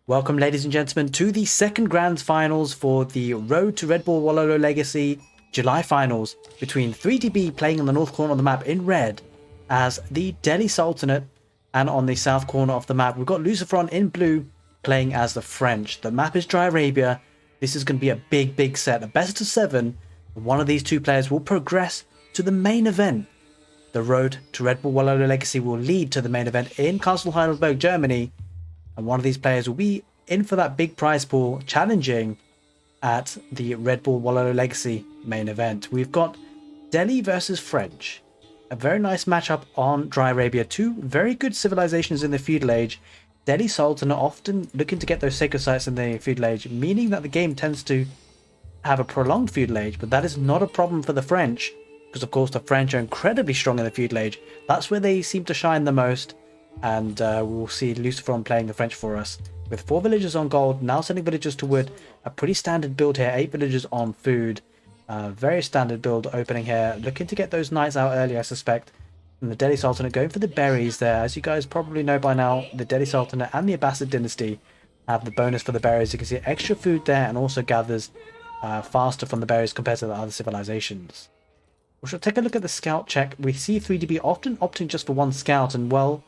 Welcome, ladies and gentlemen, to the second grand finals for the Road to Redbull Wololo Legacy July finals between 3DB playing in the north corner of the map in red as the Delhi Sultanate, and on the south corner of the map we've got Lucifron in blue playing as the French. The map is Dry Arabia. This is going to be a big set, a best of 7. One of these two players will progress to the main event. The Road to Redbull Wololo Legacy will lead to the main event in Castle Heidelberg, Germany. And one of these players will be in for that big prize pool, challenging at the Redbull Wololo Legacy main event. We've got Delhi versus French. A very nice matchup on Dry Arabia. Two very good civilizations in the feudal age. Delhi Sultan are often looking to get those sacred sites in the feudal age, meaning that the game tends to have a prolonged feudal age, but that is not a problem for the French, because of course the French are incredibly strong in the feudal age. That's where they seem to shine the most. And we'll see Lucifron playing the French for us. With 4 villagers on gold, now sending villagers to wood. A pretty standard build here, 8 villagers on food. Very standard build opening here. Looking to get those knights out early, I suspect. And the Delhi Sultanate going for the berries there. As you guys probably know by now, the Delhi Sultanate and the Abbasid dynasty have the bonus for the berries. You can see extra food there and also gathers faster from the berries compared to the other civilizations. We shall take a look at the scout check. We see 3DB often opting just for 1 scout, and well,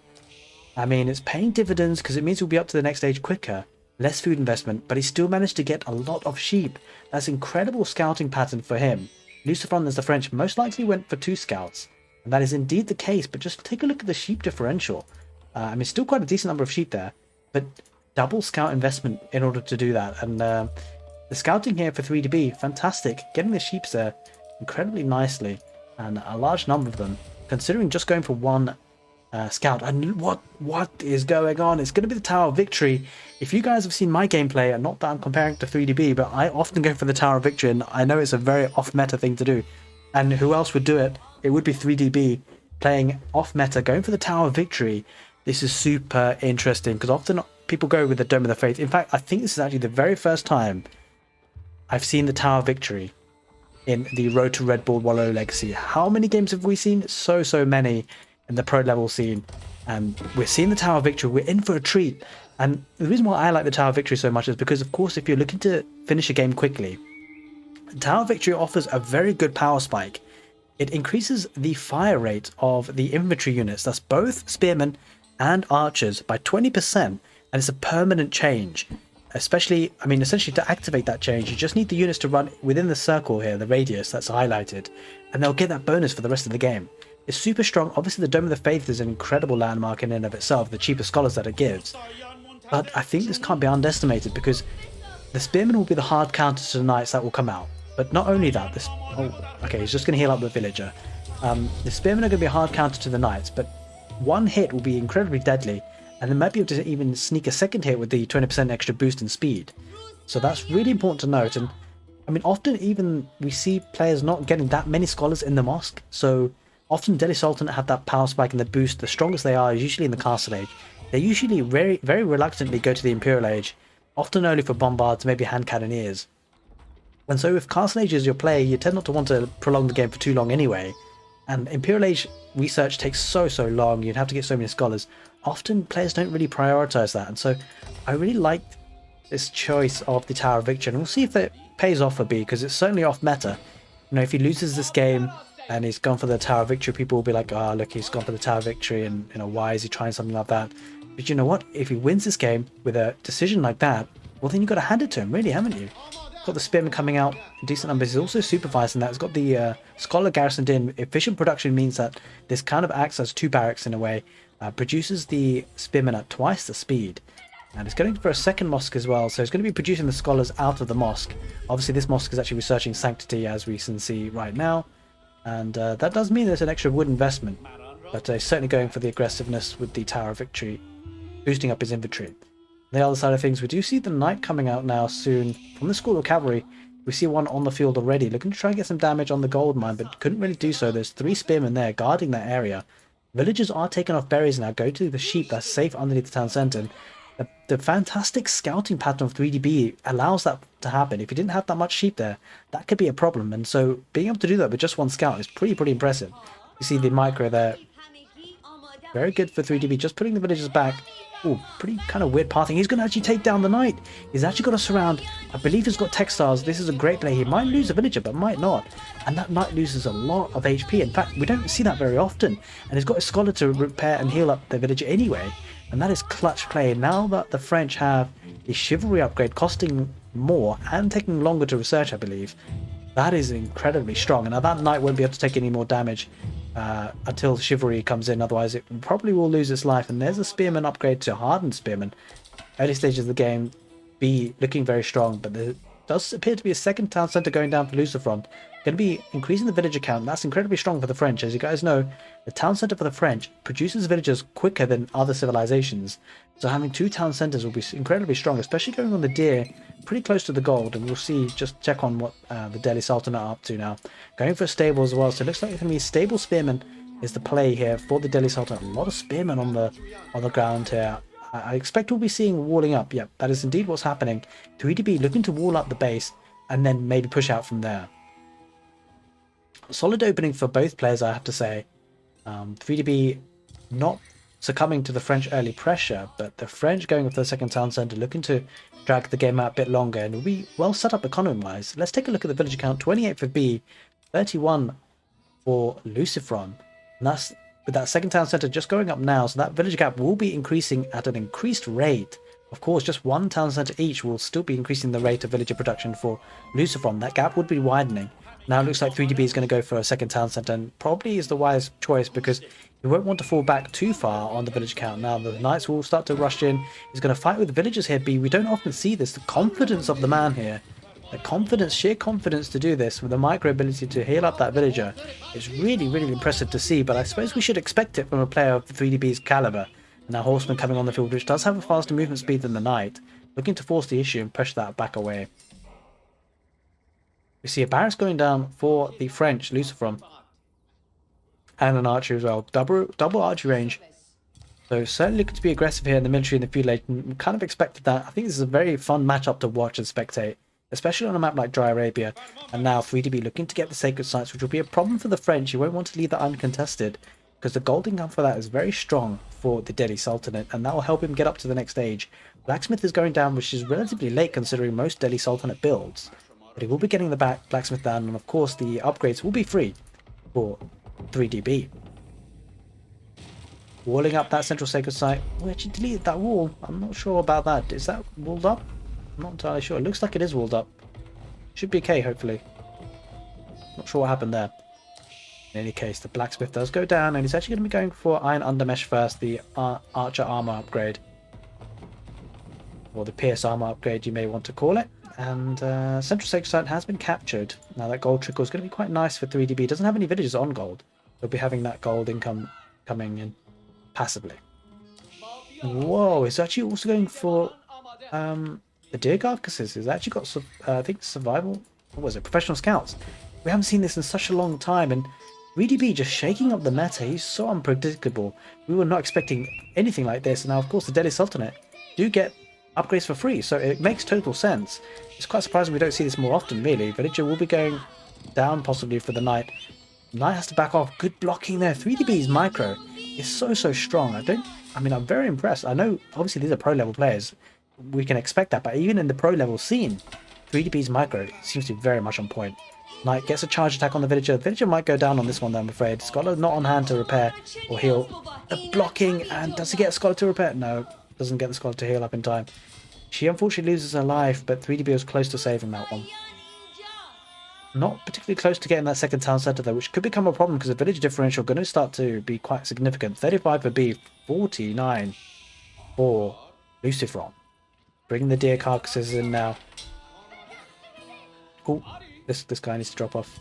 I mean, it's paying dividends because it means we'll be up to the next stage quicker. Less food investment, but he still managed to get a lot of sheep. That's incredible scouting pattern for him. Lucifron, as the French, most likely went for 2 scouts. And that is indeed the case, but just take a look at the sheep differential. I mean, still quite a decent number of sheep there, but double scout investment in order to do that. And the scouting here for 3DB, fantastic. Getting the sheep there incredibly nicely, and a large number of them, considering just going for 1 scout. And what is going on? It's going to be the Tower of Victory. If you guys have seen my gameplay, and not that I'm comparing to 3DB, but I often go for the Tower of Victory, and I know it's a very off-meta thing to do. And who else would do it? It would be 3DB playing off-meta, going for the Tower of Victory. This is super interesting, because often people go with the Dome of the Faith. In fact, I think this is actually the very first time I've seen the Tower of Victory in the Road to Redbull Wololo Legacy. How many games have we seen? So many in the pro level scene, and we're seeing the Tower of Victory. We're in for a treat. And the reason why I like the Tower of Victory so much is because, of course, if you're looking to finish a game quickly, Tower of Victory offers a very good power spike. It increases the fire rate of the infantry units, that's both spearmen and archers, by 20%, and it's a permanent change. Especially, I mean, essentially to activate that change, you just need the units to run within the circle here, the radius that's highlighted, and they'll get that bonus for the rest of the game. It's super strong. Obviously, the Dome of the Faith is an incredible landmark in and of itself, the cheaper scholars that it gives. But I think this can't be underestimated, because the Spearmen will be the hard counter to the Knights that will come out. But not only that, this... Oh, okay, he's just going to heal up the villager. The Spearmen are going to be a hard counter to the Knights, but 1 hit will be incredibly deadly, and they might be able to even sneak a 2nd hit with the 20% extra boost in speed. So that's really important to note. And I mean, often even we see players not getting that many scholars in the mosque, so often Delhi Sultanate have that power spike and the boost. The strongest they are is usually in the Castle Age. They usually very reluctantly go to the Imperial Age, often only for bombards, maybe hand cannoneers. And so if Castle Age is your play, you tend not to want to prolong the game for too long anyway. And Imperial Age research takes so long, you'd have to get so many scholars. Often players don't really prioritize that, and so I really liked this choice of the Tower of Victory, and we'll see if it pays off for B, because it's certainly off meta. You know, if he loses this game and he's gone for the Tower of Victory, people will be like, oh, look, he's gone for the Tower of Victory, and you know, why is he trying something like that? But you know what? If he wins this game with a decision like that, well, then you've got to hand it to him, really, haven't you? Got the Spearman coming out in decent numbers. He's also supervising that. He's got the Scholar garrisoned in. Efficient production means that this kind of acts as 2 barracks in a way. Produces the Spearman at twice the speed. And it's going for a 2nd mosque as well, so it's going to be producing the scholars out of the mosque. Obviously, this mosque is actually researching Sanctity, as we can see right now. And that does mean there's an extra wood investment. But he's certainly going for the aggressiveness with the Tower of Victory, boosting up his infantry. On the other side of things, we do see the Knight coming out now soon. From the School of Cavalry, we see one on the field already, looking to try and get some damage on the gold mine, but couldn't really do so. There's 3 spearmen there guarding that area. Villagers are taking off berries now, go to the sheep that's safe underneath the town centre. The fantastic scouting pattern of 3DB allows that to happen. If you didn't have that much sheep there, that could be a problem. And so being able to do that with just 1 scout is pretty impressive. You see the micro there. Very good for 3DB, just putting the villagers back. Oh, pretty kind of weird pathing. He's going to actually take down the knight. He's actually got to surround. I believe he's got textiles. This is a great play. He might lose a villager, but might not. And that knight loses a lot of HP. In fact, we don't see that very often. And he's got a scholar to repair and heal up the villager anyway. And that is clutch play. Now that the French have the chivalry upgrade costing more and taking longer to research, I believe, that is incredibly strong. And now that knight won't be able to take any more damage until chivalry comes in. Otherwise, it probably will lose its life. And there's a spearman upgrade to hardened spearman. Early stages of the game, be looking very strong. But there does appear to be a second town centre going down for Lucifron. Going to be increasing the villager count. That's incredibly strong for the French. As you guys know, the town centre for the French produces villagers quicker than other civilizations. So having two town centres will be incredibly strong, especially going on the deer, pretty close to the gold. And we'll see, just check on what the Delhi Sultanate are up to now. Going for a stable as well. So it looks like it's going to be stable spearmen is the play here for the Delhi Sultanate. A lot of spearmen on the ground here. I expect we'll be seeing walling up. Yep, that is indeed what's happening. 3DB looking to wall up the base and then maybe push out from there. Solid opening for both players, I have to say. 3DB not succumbing to the French early pressure, but the French going for the second town centre, looking to drag the game out a bit longer, and will be well set up economy-wise. Let's take a look at the village count. 28 for B, 31 for Lucifron. And that's with that second town centre just going up now, so that village gap will be increasing at an increased rate. Of course, just one town centre each will still be increasing the rate of villager production for Lucifron. That gap would be widening. Now it looks like 3DB is going to go for a second town centre, and probably is the wise choice because he won't want to fall back too far on the village count. Now the knights will start to rush in. He's going to fight with the villagers here, B. We don't often see this. The confidence of the man here. The confidence, sheer confidence to do this with the micro ability to heal up that villager is really, really impressive to see. But I suppose we should expect it from a player of 3DB's caliber. And now Horseman coming on the field, which does have a faster movement speed than the knight. Looking to force the issue and push that back away. We see a barracks going down for the French, Lucifron. And an archer as well. Double archery range. So certainly looking to be aggressive here in the military and the feudal age. Kind of expected that. I think this is a very fun matchup to watch and spectate. Especially on a map like Dry Arabia. And now 3DB looking to get the sacred sites, which will be a problem for the French. You won't want to leave that uncontested. Because the gold income for that is very strong for the Delhi Sultanate. And that will help him get up to the next stage. Blacksmith is going down, which is relatively late considering most Delhi Sultanate builds. But he will be getting the blacksmith down, and of course the upgrades will be free for 3DB. Walling up that central sacred site. We actually deleted that wall. I'm not sure about that. Is that walled up? I'm not entirely sure. It looks like it is walled up. Should be okay, hopefully. Not sure what happened there. In any case, the blacksmith does go down, and he's actually going to be going for iron undermesh first, the archer armor upgrade. Or the pierce armor upgrade, you may want to call it. And Central Sacred Site has been captured. Now that gold trickle is going to be quite nice for 3DB. It doesn't have any villagers on gold. They'll be having that gold income coming in passively. Whoa, it's actually also going for the deer carcasses. It's actually got, I think, survival. What was it? Professional scouts. We haven't seen this in such a long time. And 3DB just shaking up the meta. He's so unpredictable. We were not expecting anything like this. And now, of course, the Delhi Sultanate do get upgrades for free, so it makes total sense. It's quite surprising we don't see this more often, really. Villager will be going down possibly for the knight. Knight has to back off. Good blocking there. 3DB's micro is so strong. I'm very impressed. I know obviously these are pro level players. We can expect that, but even in the pro level scene, 3DB's micro seems to be very much on point. Knight gets a charge attack on the villager. The villager might go down on this one, though, I'm afraid. Scholar not on hand to repair or heal. The blocking, and does he get a Scholar to repair? No. Doesn't get the Scholar to heal up in time. She unfortunately loses her life, but 3DB was close to saving that one. Not particularly close to getting that second town centre though, which could become a problem because the village differential going to start to be quite significant. 35 for B, 49 for Lucifron. Bringing the deer carcasses in now. Oh, this guy needs to drop off.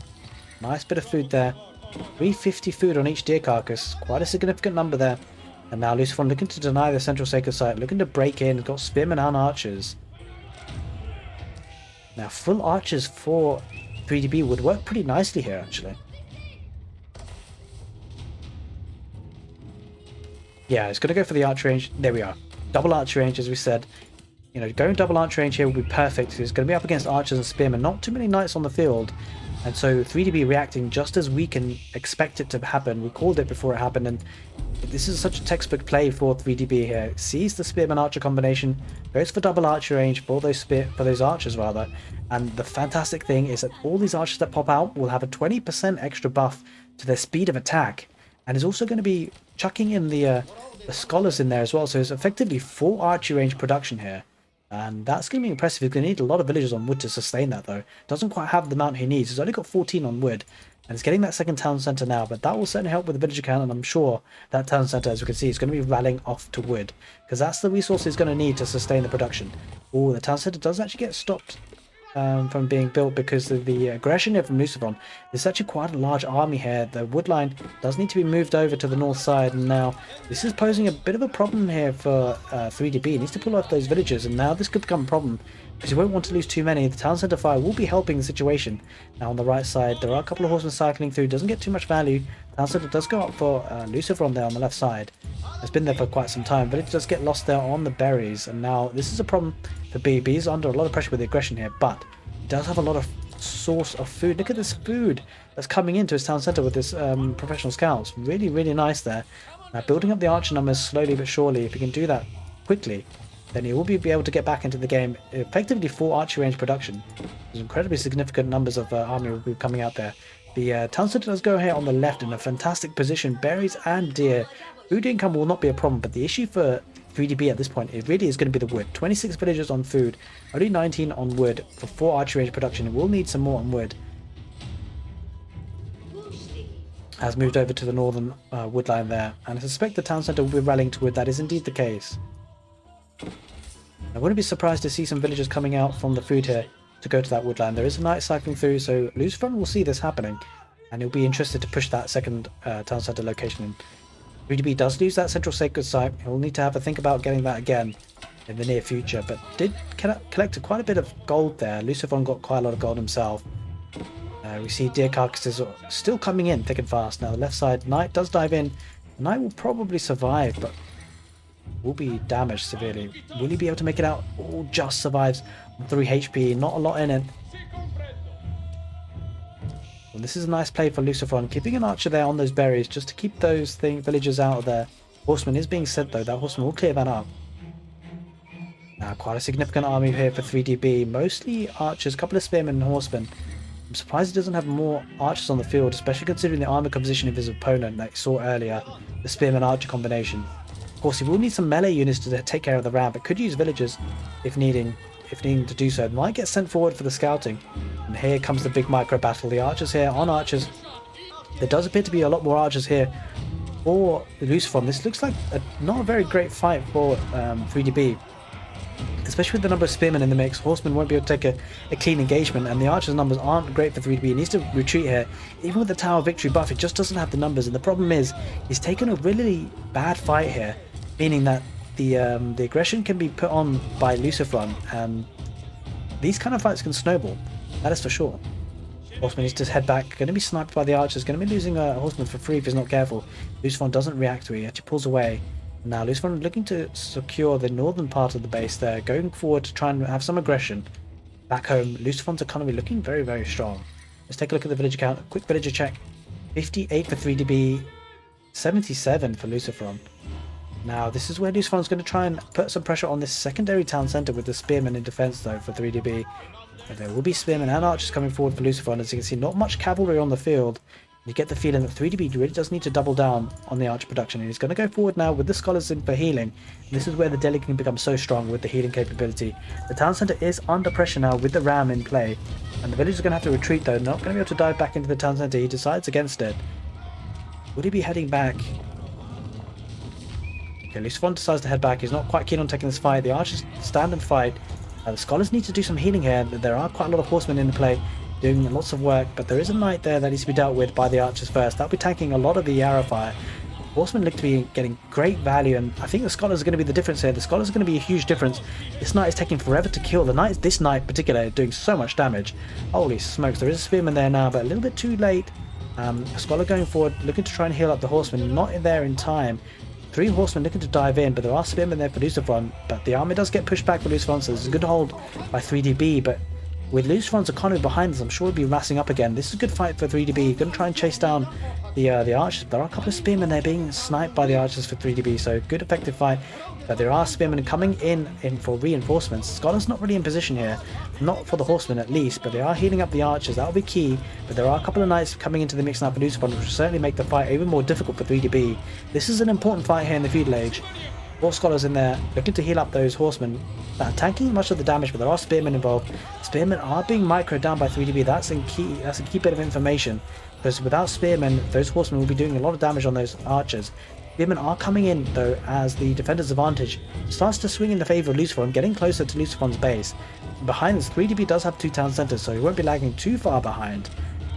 Nice bit of food there. 350 food on each deer carcass. Quite a significant number there. And now Lucifron looking to deny the central sacred site, looking to break in. Got spearmen and archers. Now full archers for 3DB would work pretty nicely here, actually. Yeah, it's going to go for the archer range. There we are. Double archer range, as we said. You know, going double archer range here will be perfect. It's going to be up against archers and spearmen. Not too many knights on the field. And so 3DB reacting just as we can expect it to happen. We called it before it happened, and this is such a textbook play for 3DB here. Sees the Spearman Archer combination, goes for double archer range for those archers rather. And the fantastic thing is that all these archers that pop out will have a 20% extra buff to their speed of attack, and is also going to be chucking in the scholars in there as well. So it's effectively 4 archery range production here. And that's going to be impressive. He's going to need a lot of villagers on wood to sustain that, though. Doesn't quite have the amount he needs. He's only got 14 on wood. And he's getting that second town centre now. But that will certainly help with the villager count. And I'm sure that town centre, as we can see, is going to be rallying off to wood. Because that's the resource he's going to need to sustain the production. Oh, the town centre does actually get stopped from being built because of the aggression here from Lucifron. There's actually quite a large army here. The wood line does need to be moved over to the north side, and now this is posing a bit of a problem here for 3DB. He needs to pull off those villagers, and now this could become a problem because you won't want to lose too many. The town centre fire will be helping the situation. Now on the right side, there are a couple of horsemen cycling through. Doesn't get too much value. Town centre does go up for Lucifron there on the left side. It's been there for quite some time, but it does get lost there on the berries, and now this is a problem for B. B is under a lot of pressure with the aggression here, but he does have a lot of source of food. Look at this food that's coming into his town centre with this professional scouts. Really, really nice there. Now building up the archer numbers slowly but surely. If he can do that quickly, then he will be able to get back into the game. Effectively 4 archery range production. There's incredibly significant numbers of army will be coming out there. The town centre does go here on the left in a fantastic position. Berries and deer. Food income will not be a problem, but the issue for 3DB at this point, it really is going to be the wood. 26 villagers on food, only 19 on wood for 4 archery range production. It will need some more on wood. Has moved over to the northern wood line there, and I suspect the town centre will be rallying to wood. That is indeed the case. I wouldn't be surprised to see some villagers coming out from the food here to go to that woodland. There is a knight cycling through, so Lucifron will see this happening, and he'll be interested to push that second town centre location in. 3DB does lose that central sacred site. He'll need to have a think about getting that again in the near future, but did collect quite a bit of gold there. Lucifron got quite a lot of gold himself. We see deer carcasses still coming in thick and fast. Now the left side, knight does dive in. The knight will probably survive, but will be damaged severely. Will he be able to make it out? Oh, just survives on 3 HP. Not a lot in it. Well, this is a nice play for Lucifron, keeping an archer there on those berries just to keep those villagers out of there. Horseman is being sent though. That horseman will clear that up. Now quite a significant army here for 3DB. Mostly archers, a couple of spearmen and horsemen. I'm surprised he doesn't have more archers on the field, especially considering the armor composition of his opponent that he saw earlier, the spearman archer combination. Of course, he will need some melee units to take care of the ram, but could use villagers if needing to do so. Might get sent forward for the scouting. And here comes the big micro battle. The archers here on archers. There does appear to be a lot more archers here for Lucifron. This looks like not a very great fight for 3DB. Especially with the number of spearmen in the mix. Horsemen won't be able to take a clean engagement, and the archers' numbers aren't great for 3DB. He needs to retreat here. Even with the Tower Victory buff, it just doesn't have the numbers, and the problem is he's taken a really bad fight here, meaning that the aggression can be put on by Lucifron, and these kind of fights can snowball. That is for sure. Horseman needs to head back. Going to be sniped by the archers. Going to be losing a horseman for free if he's not careful. Lucifron doesn't react to it. He actually pulls away. Now Lucifron looking to secure the northern part of the base there, going forward to try and have some aggression. Back home, Lucifron's economy looking very, very strong. Let's take a look at the villager count. A quick villager check. 58 for 3DB, 77 for Lucifron. Now this is where Lucifron's going to try and put some pressure on this secondary town centre with the spearmen in defence though for 3DB. But there will be spearmen and archers coming forward for Lucifron. As you can see, not much cavalry on the field. You get the feeling that 3DB really does need to double down on the archer production, and he's going to go forward now with the scholars in for healing. And this is where the deli can become so strong with the healing capability. The town centre is under pressure now with the ram in play, and the villagers are going to have to retreat though, not going to be able to dive back into the town centre. He decides against it. Would he be heading back? Okay, Lucifron decides to head back. He's not quite keen on taking this fight. The archers stand and fight. The scholars need to do some healing here. There are quite a lot of horsemen in the play, doing lots of work, but there is a knight there that needs to be dealt with by the archers first. That'll be tanking a lot of the arrow fire. Horsemen look to be getting great value, and I think the scholars are going to be the difference here. The scholars are going to be a huge difference. This knight is taking forever to kill. This knight in particular is doing so much damage. Holy smokes, there is a spearman there now, but a little bit too late. A scholar going forward, looking to try and heal up the horseman, not there in time. 3 horsemen looking to dive in, but there are spearmen there for Lucifron, but the army does get pushed back for Lucifron, so there's a good hold by 3DB, but With Lucifron's economy behind us, I'm sure we'll be rassing up again. This is a good fight for 3DB. Gonna try and chase down the archers. There are a couple of spearmen there being sniped by the archers for 3DB, so good effective fight. But there are spearmen coming in for reinforcements. Scholar's not really in position here, not for the horsemen at least, but they are healing up the archers. That'll be key. But there are a couple of knights coming into the mix now for Lucifron, which will certainly make the fight even more difficult for 3DB. This is an important fight here in the feudal age. 4 scholars in there looking to heal up those horsemen that are tanking much of the damage, but there are spearmen involved. Spearmen are being microed down by 3DB. That's a key bit of information, because without spearmen, those horsemen will be doing a lot of damage on those archers. Spearmen are coming in though as the defender's advantage starts to swing in the favour of Lucifron, getting closer to Lucifron's base. Behind this, 3DB does have 2 town centres, so he won't be lagging too far behind.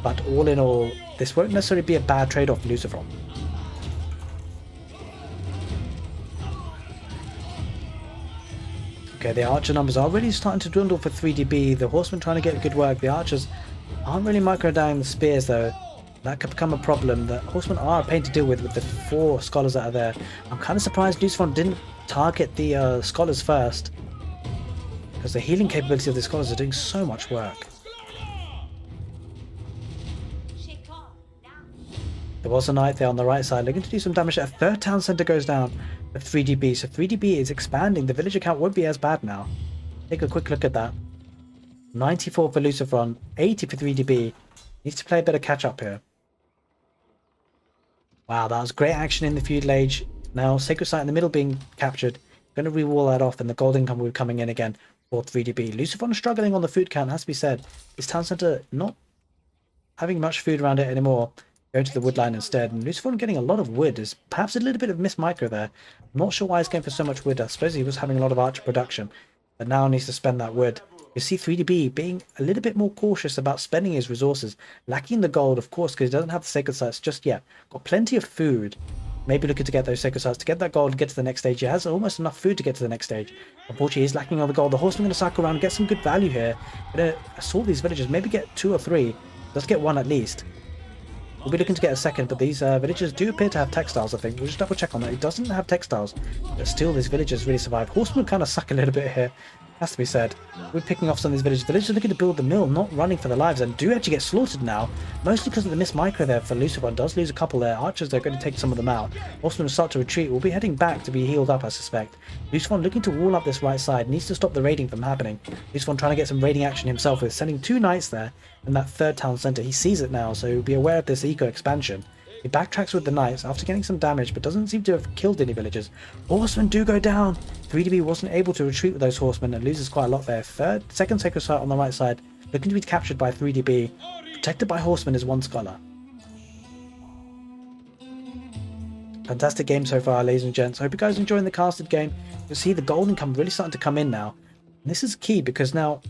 But all in all, this won't necessarily be a bad trade-off for Lucifron. Okay, the archer numbers are really starting to dwindle for 3DB. The horsemen trying to get good work. The archers aren't really micro down the spears though. That could become a problem. The horsemen are a pain to deal with the 4 scholars that are there. I'm kind of surprised Lucifron didn't target the scholars first, because the healing capability of the scholars are doing so much work. There was a knight there on the right side looking to do some damage. A 3rd town centre goes down with 3DB, so 3DB is expanding. The villager count won't be as bad now. Take a quick look at that. 94 for Lucifron, 80 for 3DB. Needs to play a bit of catch up here. Wow, that was great action in the feudal age. Now Sacred Site in the middle being captured. Going to re-wall that off, and the gold income will be coming in again for 3DB. Lucifron struggling on the food count, has to be said. His town centre not having much food around it anymore. Going to the wood line instead, and Lucifron getting a lot of wood. Is perhaps a little bit of miss micro there. I'm not sure why he's going for so much wood. I suppose he was having a lot of archer production, but now needs to spend that wood. You see 3DB being a little bit more cautious about spending his resources, lacking the gold, of course, because he doesn't have the sacred sites just yet. Got plenty of food. Maybe looking to get those sacred sites to get that gold and get to the next stage. He has almost enough food to get to the next stage. Unfortunately, he's lacking all the gold. The horseman going to cycle around and get some good value here. Going to assault these villagers, maybe get 2 or 3. Let's get 1 at least. We'll be looking to get a second, but these villagers do appear to have textiles, I think. We'll just double check on that. He doesn't have textiles, but still these villagers really survive. Horsemen kind of suck a little bit here, has to be said. We're picking off some of these villagers. Villagers are looking to build the mill, not running for their lives, and do actually get slaughtered now, mostly because of the miss micro there for Lucifron. Does lose a couple there. Archers, they're going to take some of them out. Horsemen will start to retreat. We'll be heading back to be healed up, I suspect. Lucifron looking to wall up this right side, needs to stop the raiding from happening. Lucifron trying to get some raiding action himself with sending 2 knights there in that 3rd town centre. He sees it now, so he'll be aware of this eco expansion. He backtracks with the knights after getting some damage, but doesn't seem to have killed any villagers. Horsemen do go down. 3DB wasn't able to retreat with those horsemen and loses quite a lot there. 2nd sacred site on the right side, looking to be captured by 3DB. Protected by horsemen is 1 scholar. Fantastic game so far, ladies and gents. I hope you guys are enjoying the casted game. You'll see the gold income really starting to come in now. And this is key because now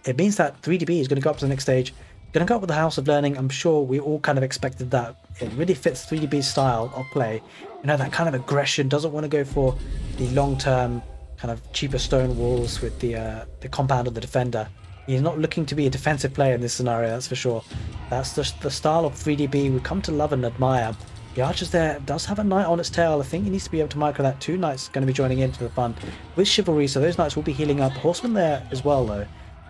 it means that 3DB is going to go up to the next stage. Going to go up with the House of Learning. I'm sure we all kind of expected that. It really fits 3DB's style of play. You know, that kind of aggression. Doesn't want to go for the long-term kind of cheaper stone walls with the compound of the defender. He's not looking to be a defensive player in this scenario, that's for sure. That's the style of 3DB we come to love and admire. The archers there does have a knight on its tail. I think he needs to be able to micro that. 2 knights going to be joining into the fun with chivalry, so those knights will be healing up. Horsemen there as well, though.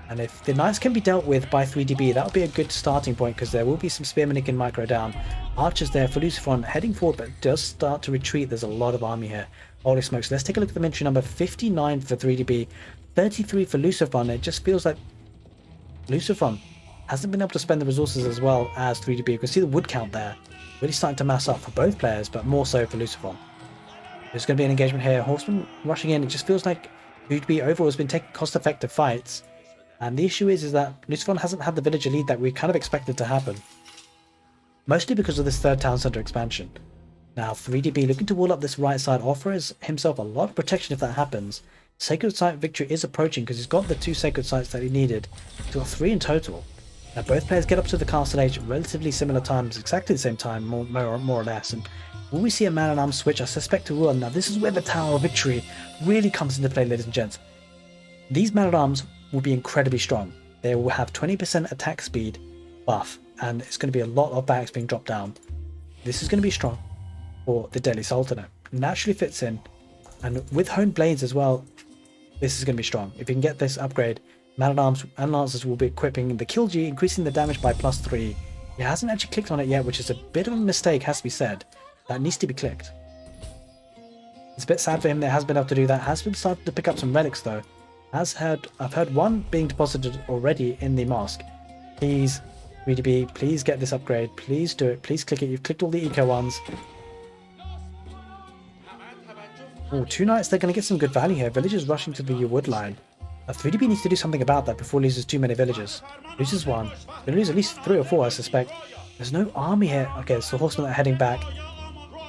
And if the knights can be dealt with by 3DB, that would be a good starting point, because there will be some spearmen he can micro down. Archers there for Lucifron heading forward, but does start to retreat. There's a lot of army here. Holy smokes. Let's take a look at the military number. 59 for 3DB, 33 for Lucifron. It just feels like Lucifron hasn't been able to spend the resources as well as 3DB. You can see the wood count there. Really starting to mass up for both players, but more so for Lucifron. There's going to be an engagement here. Horsemen rushing in. It just feels like 3DB overall has been taking cost-effective fights. And the issue is that Lucifron hasn't had the villager lead that we kind of expected to happen. Mostly because of this 3rd town centre expansion. Now 3DB looking to wall up this right side offers himself a lot of protection if that happens. Sacred Site victory is approaching because he's got the 2 sacred sites that he needed. He's got 3 in total. Now both players get up to the castle age at relatively similar times, exactly the same time, more or less. And will we see a man-at-arms switch? I suspect we will. Now this is where the Tower of Victory really comes into play, ladies and gents. These man-at-arms will be incredibly strong. They will have 20% attack speed buff, and it's going to be a lot of barracks being dropped down. This is going to be strong for the Delhi Sultanate. Naturally fits in, and with honed blades as well, this is going to be strong. If you can get this upgrade, Man-at-Arms and Lancers will be equipping the Kill G, increasing the damage by +3. He hasn't actually clicked on it yet, which is a bit of a mistake, has to be said. That needs to be clicked. It's a bit sad for him that he hasn't been able to do that. Has been starting to pick up some relics though. I've heard one being deposited already in the mosque. Please, 3DB, please get this upgrade. Please do it. Please click it. You've clicked all the eco ones. Oh, 2 knights, they're going to get some good value here. Villagers rushing to the wood line. 3DB needs to do something about that before he loses too many villagers. Loses 1. Going to lose at least 3 or 4, I suspect. There's no army here. Okay, so horsemen are heading back.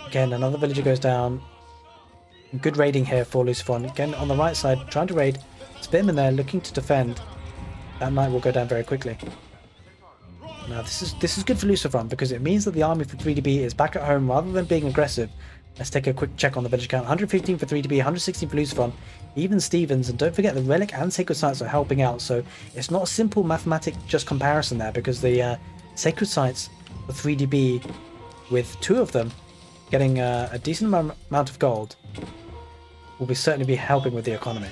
Again, another villager goes down. Good raiding here for Lucifron. Again, on the right side, trying to raid. Spearman there, looking to defend. That knight will go down very quickly. Now, this is good for Lucifron because it means that the army for 3DB is back at home rather than being aggressive. Let's take a quick check on the village count. 115 for 3DB, 116 for Lucifron, even Stevens, and don't forget the relic and sacred sites are helping out, so it's not a simple mathematic just comparison there because the sacred sites for 3DB, with 2 of them getting a decent amount of gold, will certainly be helping with the economy.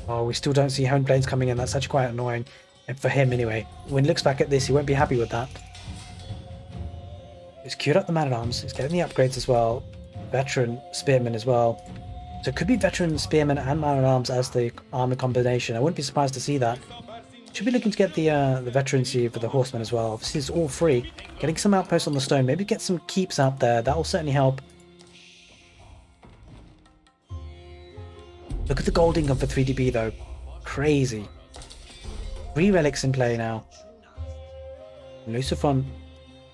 Oh, we still don't see Honed Blades coming in. That's actually quite annoying, and for him anyway. When he looks back at this, he won't be happy with that. He's queued up the Man-at-Arms. He's getting the upgrades as well. Veteran Spearman as well. So it could be Veteran Spearman and Man-at-Arms as the armor combination. I wouldn't be surprised to see that. Should be looking to get the veterancy for the Horsemen as well. Obviously, it's all free. Getting some outposts on the stone. Maybe get some keeps out there. That will certainly help. Look at the gold income for 3DB though. Crazy. 3 relics in play now. Lucifron.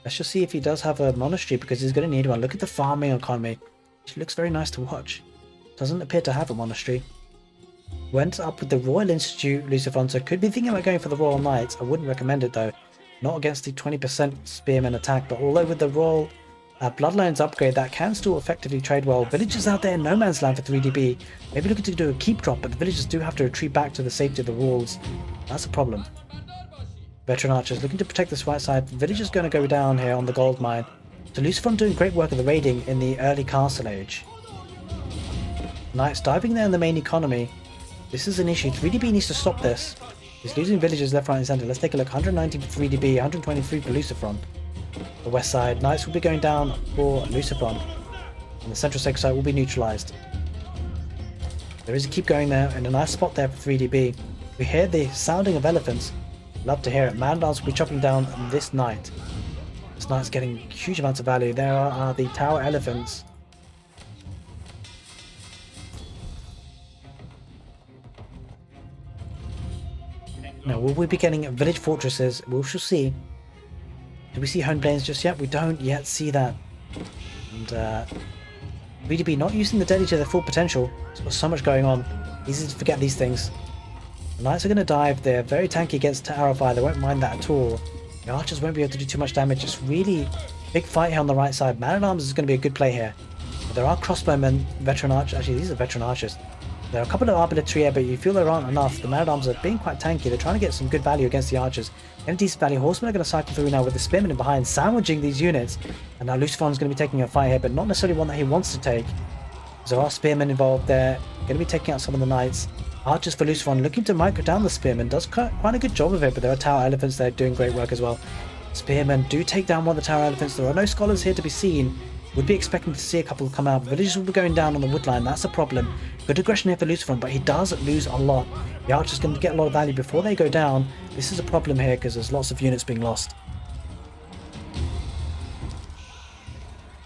Let's just see if he does have a monastery because he's going to need one. Look at the farming economy. It looks very nice to watch. Doesn't appear to have a monastery. Went up with the Royal Institute, Lucifron, so could be thinking about going for the Royal Knights. I wouldn't recommend it though. Not against the 20% Spearman attack, but although with the Royal Bloodlines upgrade, that can still effectively trade well. Villagers out there in no man's land for 3DB. Maybe looking to do a keep drop, but the villagers do have to retreat back to the safety of the walls. That's a problem. Veteran archers looking to protect this right side. Villagers going to go down here on the gold mine. So Lucifron doing great work of the raiding in the early castle age. Knights diving there in the main economy. This is an issue. 3DB needs to stop this. He's losing villagers left, right and centre. Let's take a look. 119 for 3DB, 123 for Lucifron. The west side. Knights will be going down for Lucifron. And the central sacred site will be neutralised. There is a keep going there and a nice spot there for 3DB. We hear the sounding of elephants. Love to hear it. Man-at-Arms will be chopping down this knight. This knight's getting huge amounts of value. There are the tower elephants. Now, will we be getting village fortresses? We shall see. Do we see Honed Blades just yet? We don't yet see that. And 3DB not using the Deadly to their full potential. There's got so much going on. Easy to forget these things. The Knights are going to dive. They're very tanky against Tower of Fire. They won't mind that at all. The Archers won't be able to do too much damage. It's really big fight here on the right side. Man-at-Arms is going to be a good play here. But there are crossbowmen, veteran archers. Actually, these are veteran archers. There are a couple of arbalistry here, but you feel there aren't enough. The Man-at-Arms are being quite tanky. They're trying to get some good value against the archers. And decent value. Horsemen are going to cycle through now with the Spearmen in behind, sandwiching these units. And now Lucifron's going to be taking a fight here, but not necessarily one that he wants to take. There are Spearmen involved there. Going to be taking out some of the Knights. Archers for Lucifron looking to micro down the Spearmen. Does quite a good job of it, but there are Tower Elephants there doing great work as well. Spearmen do take down one of the Tower Elephants. There are no scholars here to be seen. Would be expecting to see a couple come out. Villagers will be going down on the woodline. That's a problem. Good aggression here for Lucifron, but he does lose a lot. The Archer's going to get a lot of value before they go down. This is a problem here because there's lots of units being lost.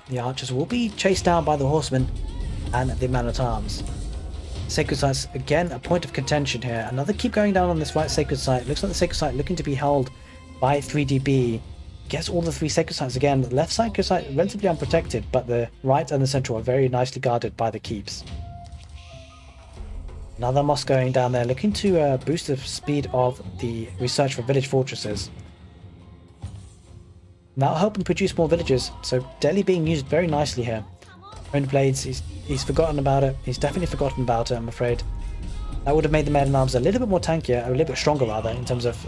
The Archers will be chased down by the Horsemen and the Man-at-Arms. Sacred Sites, again, a point of contention here. Another keep going down on this right Sacred Site. Looks like the Sacred Site looking to be held by 3DB. Gets all the 3 Sacred Sites again. The left Sacred Site relatively unprotected, but the right and the central are very nicely guarded by the keeps. Another mosque going down there, looking to boost the speed of the research for village fortresses. That'll help him produce more villages, so Delhi being used very nicely here. Honed Blades, he's forgotten about it. He's definitely forgotten about it, I'm afraid. That would have made the Men-at-Arms a little bit more tankier, a little bit stronger rather, in terms of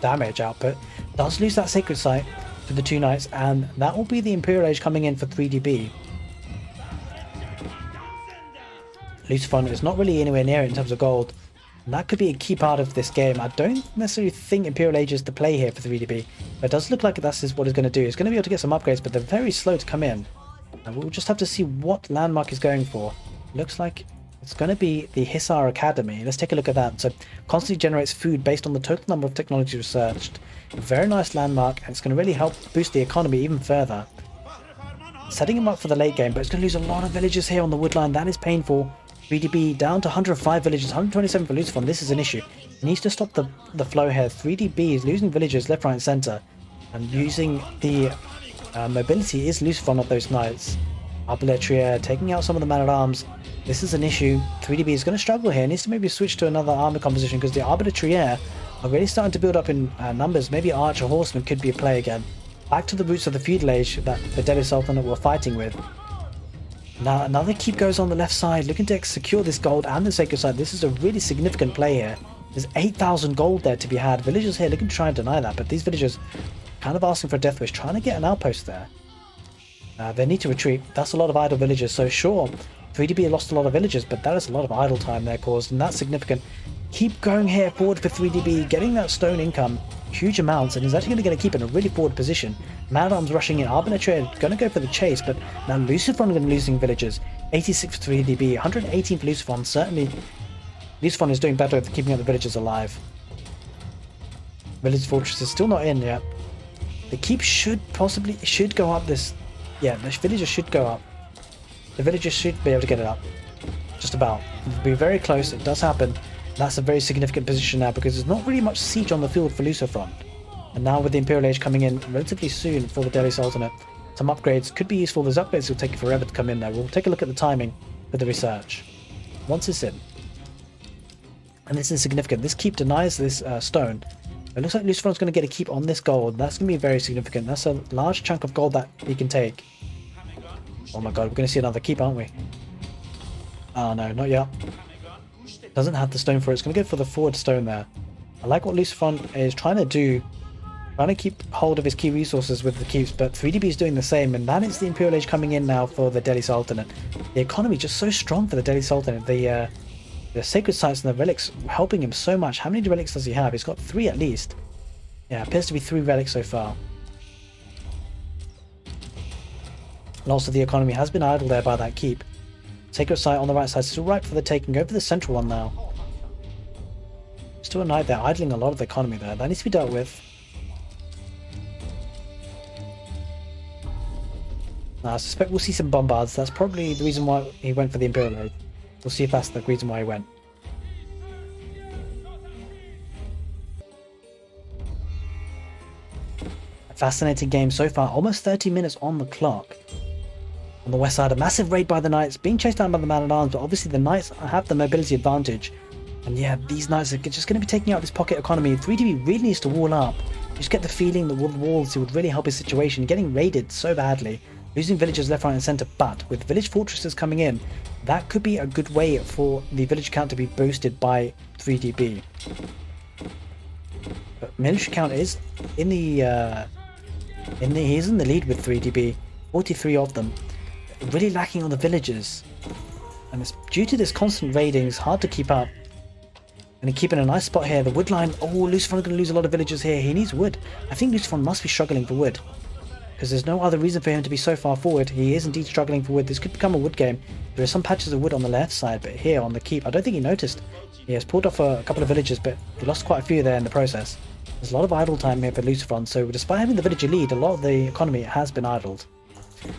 damage output. Does lose that Sacred Site for the 2 Knights, and that will be the Imperial Age coming in for 3DB. Lucifron is not really anywhere near it in terms of gold. And that could be a key part of this game. I don't necessarily think Imperial Age is the play here for 3DB, but it does look like that's what it's going to do. It's going to be able to get some upgrades, but they're very slow to come in. And we'll just have to see what landmark is going for. Looks like it's going to be the Hissar Academy. Let's take a look at that. So, constantly generates food based on the total number of technology researched. A very nice landmark, and it's going to really help boost the economy even further. Setting him up for the late game, but it's going to lose a lot of villagers here on the woodline. That is painful. 3DB down to 105 villagers, 127 for Lucifron. This is an issue. He needs to stop the flow here. 3DB is losing villagers left, right, and center. And using the mobility is Lucifron of those knights. Arbaletier taking out some of the man-at-arms. This is an issue. 3DB is going to struggle here. Needs to maybe switch to another army composition because the Arbaletier are really starting to build up in numbers. Maybe Archer Horseman could be a play again. Back to the roots of the feudal age that the Delhi Sultanate were fighting with. Now another keep goes on the left side, looking to secure this gold and the sacred side. This is a really significant play here. There's 8,000 gold there to be had. Villagers here looking to try and deny that, but these villagers kind of asking for a death wish, trying to get an outpost there. They need to retreat. That's a lot of idle villagers, so sure, 3DB lost a lot of villagers, but that is a lot of idle time there caused, and that's significant. Keep going here forward for 3DB, getting that stone income, huge amounts, and he's actually going to keep in a really forward position. Man-at-arms rushing in, Arbaletier going to go for the chase, but now Lucifron going to be losing villagers. 86 for 3DB, 118 for Lucifron. Certainly, Lucifron is doing better at keeping up the villagers alive. Village Fortress is still not in yet. The keep should go up this. Yeah, the villagers should go up. The villagers should be able to get it up. Just about. It'll be very close, it does happen. That's a very significant position now because there's not really much siege on the field for Lucifron. And now with the Imperial Age coming in relatively soon for the Delhi Sultanate, some upgrades could be useful. Those upgrades will take forever to come in there. We'll take a look at the timing for the research. Once it's in. And this is significant. This keep denies this stone. It looks like Lucifron's going to get a keep on this gold. That's going to be very significant. That's a large chunk of gold that he can take. Oh my god, we're going to see another keep, aren't we? Oh no, not yet. Doesn't have the stone for it. It's going to go for the forward stone there. I like what Lucifron is trying to do. Trying to keep hold of his key resources with the keeps, but 3DB is doing the same, and that is the Imperial Age coming in now for the Delhi Sultanate. The economy just so strong for the Delhi Sultanate. The sacred sites and the relics helping him so much. How many relics does he have? He's got 3 at least. Yeah, appears to be 3 relics so far. Loss of the economy has been idled there by that keep. Sacred site on the right side still ripe for the taking. Go for the central one now. Still a knight there, idling a lot of the economy there. That needs to be dealt with. Now, I suspect we'll see some bombards. That's probably the reason why he went for the Imperial Age. We'll see if that's the reason why he went. A fascinating game so far. Almost 30 minutes on the clock. On the west side, a massive raid by the knights, being chased down by the man-at-arms, but obviously the knights have the mobility advantage. And yeah, these knights are just going to be taking out this pocket economy. 3DB really needs to wall up. You just get the feeling that with walls it would really help his situation. Getting raided so badly, losing villagers left, right and centre, but with village fortresses coming in, that could be a good way for the village count to be boosted by 3DB. But military count is in the he's in the lead with 3DB, 43 of them. Really lacking on the villagers, and it's due to this constant raiding. It's hard to keep up. And keeping a nice spot here. The wood line. Oh, Lucifron's going to lose a lot of villagers here. He needs wood. I think Lucifron must be struggling for wood, because there's no other reason for him to be so far forward. He is indeed struggling for wood. This could become a wood game. There are some patches of wood on the left side, but here on the keep, I don't think he noticed. He has pulled off a couple of villagers, but he lost quite a few there in the process. There's a lot of idle time here for Lucifron, so despite having the villager lead, a lot of the economy has been idled.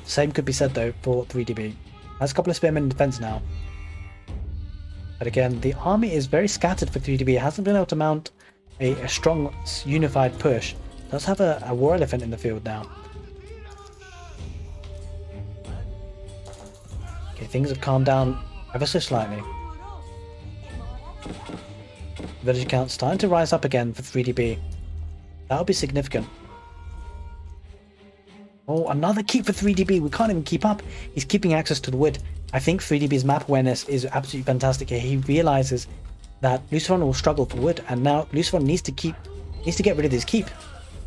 Same could be said though for 3DB. Has a couple of spearmen in defense now. But again, the army is very scattered for 3DB. It hasn't been able to mount a strong unified push. It does have a war elephant in the field now. Okay, things have calmed down ever so slightly. Village count starting to rise up again for 3DB. That would be significant. Oh, another keep for 3DB. We can't even keep up. He's keeping access to the wood. I think 3DB's map awareness is absolutely fantastic here. He realizes that Lucifron will struggle for wood, and now Lucifron needs to get rid of this keep.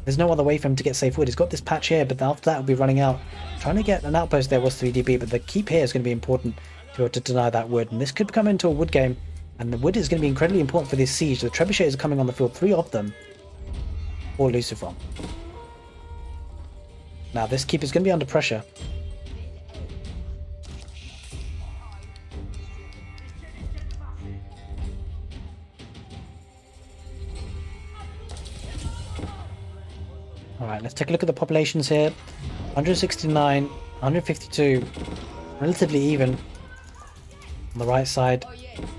There's no other way for him to get safe wood. He's got this patch here, but after that will be running out. Trying to get an outpost there was 3DB, but the keep here is going to be important. to be able to deny that wood. And this could come into a wood game, and the wood is going to be incredibly important for this siege. The trebuchets are coming on the field, 3 of them for Lucifron. Now this keep is going to be under pressure. Alright, let's take a look at the populations here. 169, 152, relatively even on the right side.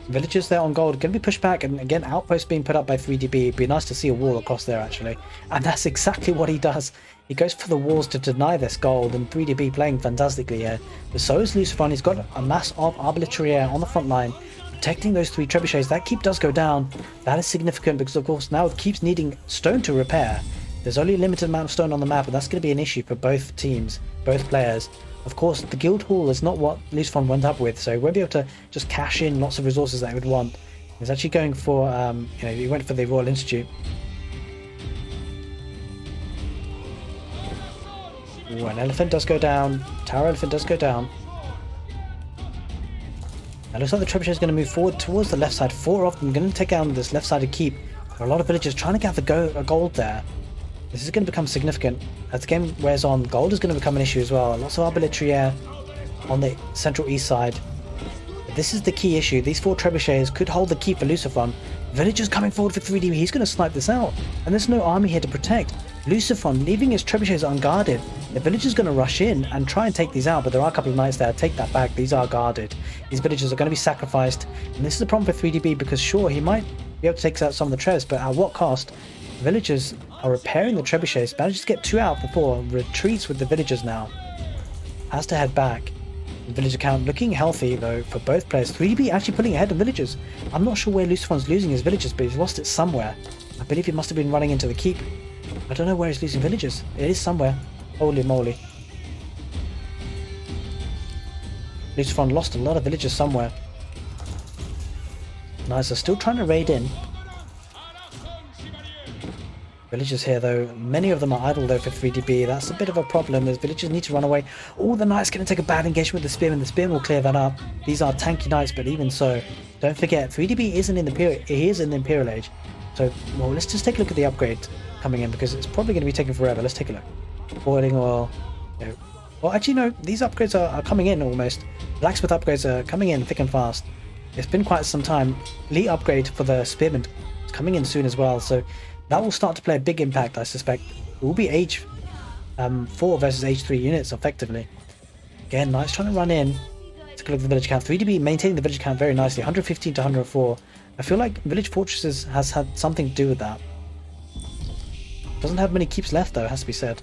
Villagers there on gold going to be pushed back, and again outposts being put up by 3DB. It'd be nice to see a wall across there actually, and that's exactly what he does. He goes for the walls to deny this gold, and 3DB playing fantastically here. But so is Lucifron. He's got a mass of arbitraire on the front line, protecting those 3 trebuchets. That keep does go down. That is significant because of course now it keeps needing stone to repair. There's only a limited amount of stone on the map, and that's going to be an issue for both teams, both players. Of course, the guild hall is not what Lucifron went up with, so he won't be able to just cash in lots of resources that he would want. He's actually going for, he went for the Royal Institute. Ooh, an elephant does go down. Tower elephant does go down. It looks like the trebuchet is going to move forward towards the left side. 4 of them going to take down this left-sided keep. There are a lot of villagers trying to gather gold there. This is going to become significant. As the game wears on, gold is going to become an issue as well. Lots of arbitraire on the central east side. But this is the key issue. These 4 trebuchets could hold the keep for Lucifron. Villagers coming forward for 3D. He's going to snipe this out. And there's no army here to protect. Lucifron leaving his trebuchets unguarded. The villagers are going to rush in and try and take these out, but there are a couple of knights there. Take that back. These are guarded. These villagers are going to be sacrificed. And this is a problem for 3DB because sure, he might be able to take out some of the trebs, but at what cost? Villagers are repairing the trebuchets, manages to get 2 out before, retreats with the villagers now. Has to head back. The villager count looking healthy though for both players. 3DB actually pulling ahead of villagers. I'm not sure where Lucifron's losing his villagers, but he's lost it somewhere. I believe he must have been running into the keep. I don't know where he's losing villagers. It is somewhere. Holy moly. Lucifron lost a lot of villagers somewhere. Knights are still trying to raid in. Villagers here though, many of them are idle though for 3DB. That's a bit of a problem as villagers need to run away. Oh, the knight's going to take a bad engagement with the spearman. The spearman will clear that up. These are tanky knights, but even so, don't forget 3DB isn't in the he is in the Imperial Age. So, well, let's just take a look at the upgrade coming in because it's probably going to be taking forever. Let's take a look. Boiling oil. No. Well, actually no, these upgrades are coming in almost. Blacksmith upgrades are coming in thick and fast. It's been quite some time. Elite upgrade for the spearman is coming in soon as well, so that will start to play a big impact, I suspect. It will be age 4 versus age 3 units, effectively. Again, Knights trying to run in. Take a look at the village count. 3DB maintaining the village count very nicely. 115 to 104. I feel like Village Fortresses has had something to do with that. Doesn't have many keeps left, though, has to be said.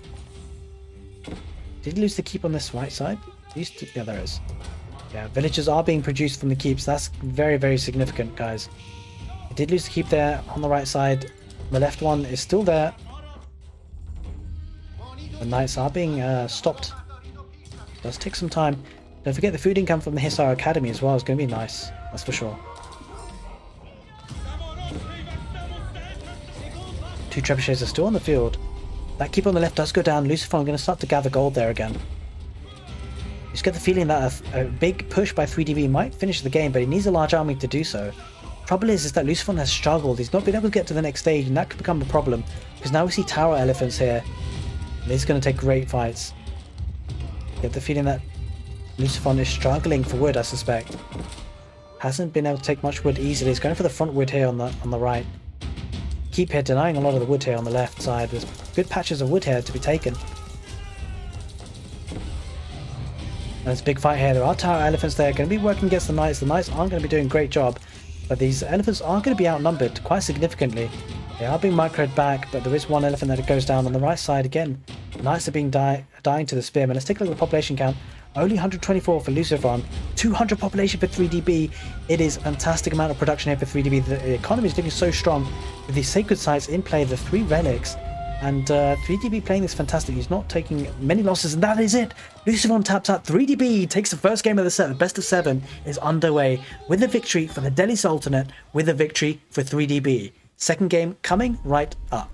Did he lose the keep on this right side? Yeah, there is. Yeah, villagers are being produced from the keeps. That's very, very significant, guys. He did lose the keep there on the right side. The left one is still there. The knights are being stopped. It does take some time. Don't forget the food income from the Hussar Academy as well is going to be nice. That's for sure. 2 trebuchets are still on the field. That keep on the left does go down. Lucifron going to start to gather gold there again. You just get the feeling that a big push by 3DB might finish the game, but he needs a large army to do so. Trouble is that Lucifron has struggled. He's not been able to get to the next stage, and that could become a problem because now we see tower elephants here. This is going to take great fights. You get the feeling that Lucifron is struggling for wood, I suspect. Hasn't been able to take much wood easily. He's going for the front wood here on the right. Keep here denying a lot of the wood here on the left side. There's good patches of wood here to be taken. There's a big fight here. There are tower elephants there. Going to be working against the knights. The knights aren't going to be doing a great job. But these elephants are going to be outnumbered quite significantly. They are being microed back, but there is one elephant that goes down on the right side again. The knights are being dying to the spearmen. Let's take a look at the population count. Only 124 for Lucifron, 200 population for 3DB. It is a fantastic amount of production here for 3DB. The economy is looking so strong with these sacred sites in play, the 3 relics. And 3DB playing this fantastic. He's not taking many losses, and that is it. Lucifron taps out. 3DB takes the first game of the set. The best of 7 is underway with a victory for the Delhi Sultanate, with a victory for 3DB. Second game coming right up.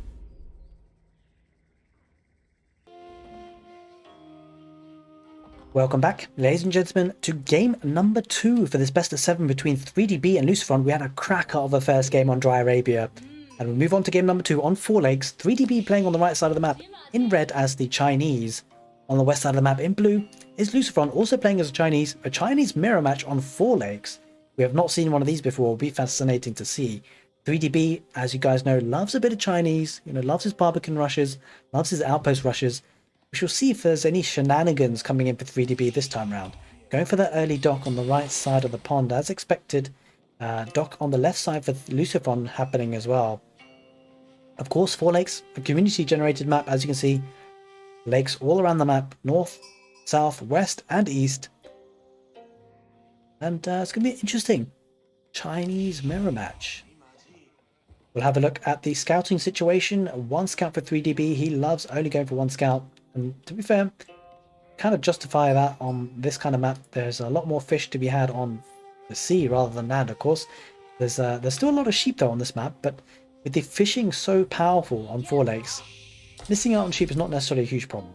Welcome back, ladies and gentlemen, to game number 2 for this best of 7 between 3DB and Lucifron. We had a cracker of a first game on Dry Arabia. And we move on to game number 2 on 4 lakes. 3DB playing on the right side of the map in red as the Chinese. On the west side of the map in blue is Lucifron, also playing as a Chinese mirror match on 4 lakes. We have not seen one of these before. It'll be fascinating to see. 3DB, as you guys know, loves a bit of Chinese, loves his Barbican rushes, loves his outpost rushes. We shall see if there's any shenanigans coming in for 3DB this time round. Going for that early dock on the right side of the pond as expected. Dock on the left side for Lucifron happening as well. Of course, 4 lakes, a community generated map, as you can see. Lakes all around the map, north, south, west and east. And it's going to be interesting. Chinese mirror match. We'll have a look at the scouting situation. 1 scout for 3DB. He loves only going for 1 scout. And to be fair, kind of justify that on this kind of map. There's a lot more fish to be had on the sea rather than land, of course. There's still a lot of sheep though on this map, but with the fishing so powerful on 4 lakes, missing out on sheep is not necessarily a huge problem.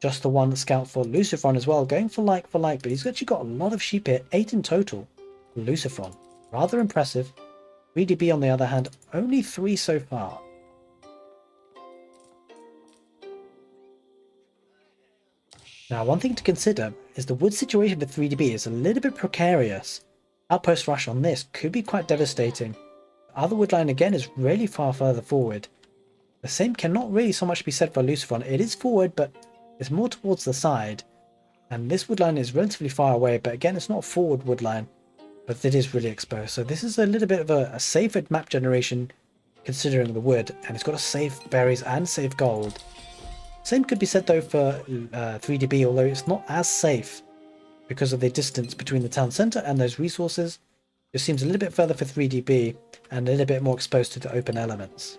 Just the 1 scout for Lucifron as well, going for like, but he's actually got a lot of sheep here, 8 in total for Lucifron. Rather impressive. 3DB on the other hand, only 3 so far. Now, one thing to consider is the wood situation for 3DB is a little bit precarious. Outpost rush on this could be quite devastating. The other wood line again is really far further forward. The same cannot really so much be said for Lucifron. It is forward, but it's more towards the side. And this wood line is relatively far away, but again, it's not a forward wood line, but it is really exposed. So this is a little bit of a safer map generation considering the wood, and it's got to save berries and save gold. Same could be said though for 3DB, although it's not as safe because of the distance between the town centre and those resources. It seems a little bit further for 3DB and a little bit more exposed to the open elements.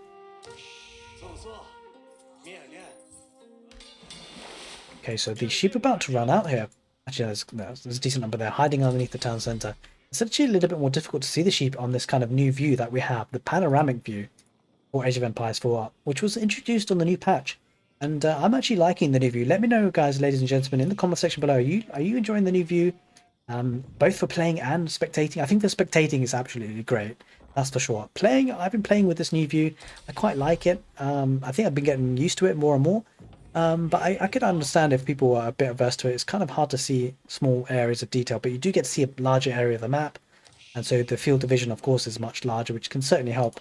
Okay, so the sheep are about to run out here. Actually, there's a decent number there hiding underneath the town centre. It's actually a little bit more difficult to see the sheep on this kind of new view that we have, the panoramic view for Age of Empires 4, which was introduced on the new patch. And I'm actually liking the new view. Let me know, guys, ladies and gentlemen, in the comment section below. Are you enjoying the new view? Both for playing and spectating. I think the spectating is absolutely great. That's for sure. Playing, I've been playing with this new view. I quite like it. I think I've been getting used to it more and more. But I could understand if people are a bit averse to it. It's kind of hard to see small areas of detail, but you do get to see a larger area of the map. And so the field of vision, of course, is much larger, which can certainly help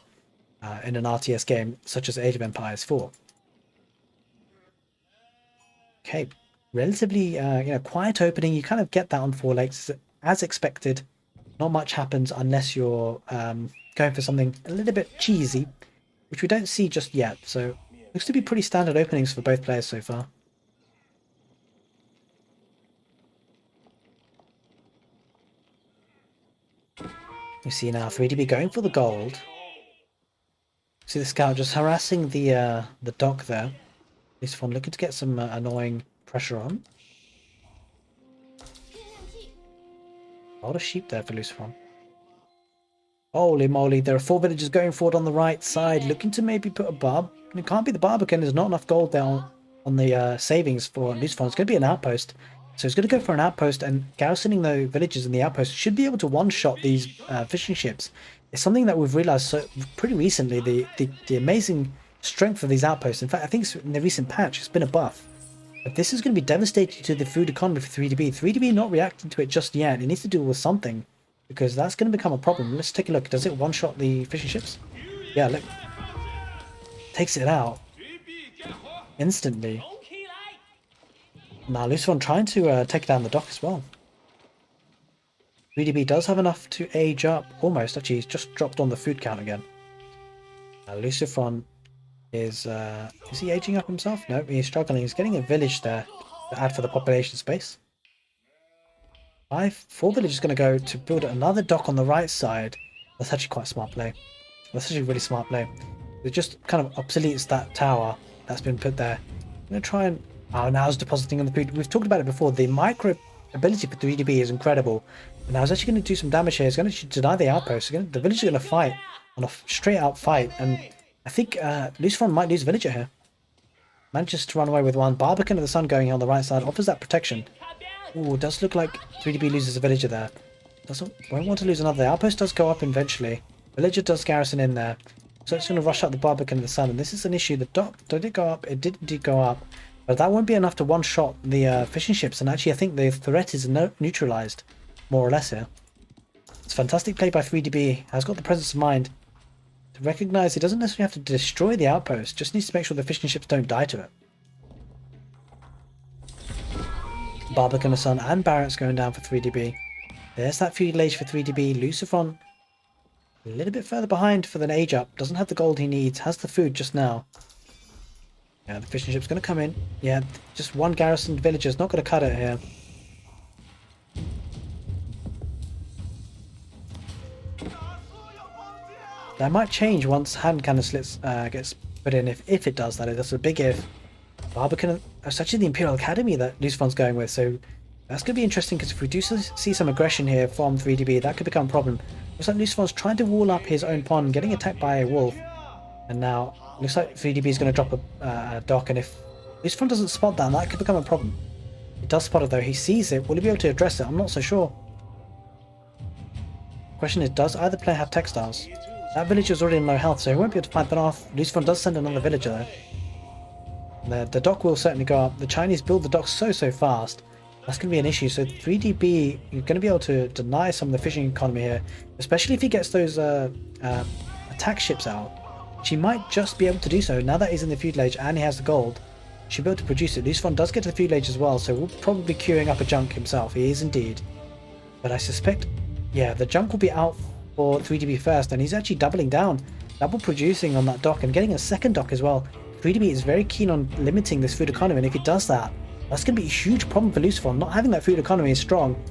in an RTS game such as Age of Empires 4. Okay, relatively quiet opening. You kind of get that on 4 lakes as expected. Not much happens unless you're going for something a little bit cheesy, which we don't see just yet. So looks to be pretty standard openings for both players so far. You see now 3DB going for the gold. See the scout just harassing the dock there. Lucifron looking to get some annoying pressure on. A lot of sheep there for Lucifron. Holy moly, there are 4 villagers going forward on the right side, looking to maybe put a barb. It can't be the Barbican, there's not enough gold there on the savings for Lucifron. It's going to be an outpost. So it's going to go for an outpost, and garrisoning the villages in the outpost should be able to one-shot these fishing ships. It's something that we've realised pretty recently, the amazing strength of these outposts. In fact, I think it's in the recent patch, it's been a buff. But this is going to be devastating to the food economy for 3DB. 3DB not reacting to it just yet. It needs to deal with something, because that's going to become a problem. Let's take a look. Does it one-shot the fishing ships? Yeah, look. Takes it out instantly. Now Lucifron trying to take down the dock as well. 3DB does have enough to age up almost. Actually, he's just dropped on the food count again. Lucifron is he aging up himself? No, he's struggling. He's getting a village there to add for the population space. 4 villages going to go to build another dock on the right side. That's actually quite smart play. That's actually really smart play. It just kind of obsoletes that tower that's been put there. I'm going to try and... Oh, now it's depositing on the food. We've talked about it before. The micro ability for 3DB is incredible. And now it's actually going to do some damage here. It's going to deny the outpost. The villagers are going to fight on a straight out fight. And I think Lucifron might lose a villager here. Manages to run away with one. Barbican of the Sun going on the right side offers that protection. Ooh, does look like 3DB loses a villager there. Won't want to lose another. The outpost does go up eventually. Villager does garrison in there. So it's going to rush up the Barbican of the Sun. And this is an issue. The dock, did it go up? It did indeed go up. But that won't be enough to one-shot the fishing ships. And actually, I think the threat is neutralized, more or less here. It's fantastic play by 3DB. Has got the presence of mind to recognize he doesn't necessarily have to destroy the outpost. Just needs to make sure the fishing ships don't die to it. Barbican of the Sun and Barrett's going down for 3DB. There's that feudal age for 3DB. Lucifron a little bit further behind for the age up. Doesn't have the gold he needs. Has the food just now. Yeah, the fishing ship's going to come in. Yeah, just one garrisoned villager's not going to cut it here. That might change once hand cannon slits gets put in. If it does, that's a big if. Barbican, it's actually the Imperial Academy that Lucifron's going with, so that's going to be interesting because if we do see some aggression here from 3DB, that could become a problem. Looks like Lucifron's trying to wall up his own pond, getting attacked by a wolf. And now, looks like 3DB is going to drop a dock, and if Lucifron doesn't spot that could become a problem. He does spot it though, he sees it. Will he be able to address it? I'm not so sure. Question is, does either player have textiles? That villager's already in low health, so he won't be able to fight that off. Lucifron does send another villager though. The dock will certainly go up. The Chinese build the dock so fast. That's going to be an issue. So 3DB, you're going to be able to deny some of the fishing economy here, especially if he gets those attack ships out. She might just be able to do so. Now that he's in the feudal age and he has the gold, she'll be able to produce it. Lucifron does get to the feudal age as well, so we'll probably be queuing up a junk himself. He is indeed. But I suspect, yeah, the junk will be out for 3DB first, and he's actually doubling down. Double producing on that dock and getting a second dock as well. 3DB is very keen on limiting this food economy, and if he does that, that's going to be a huge problem for Lucifron. Not having that food economy is strong,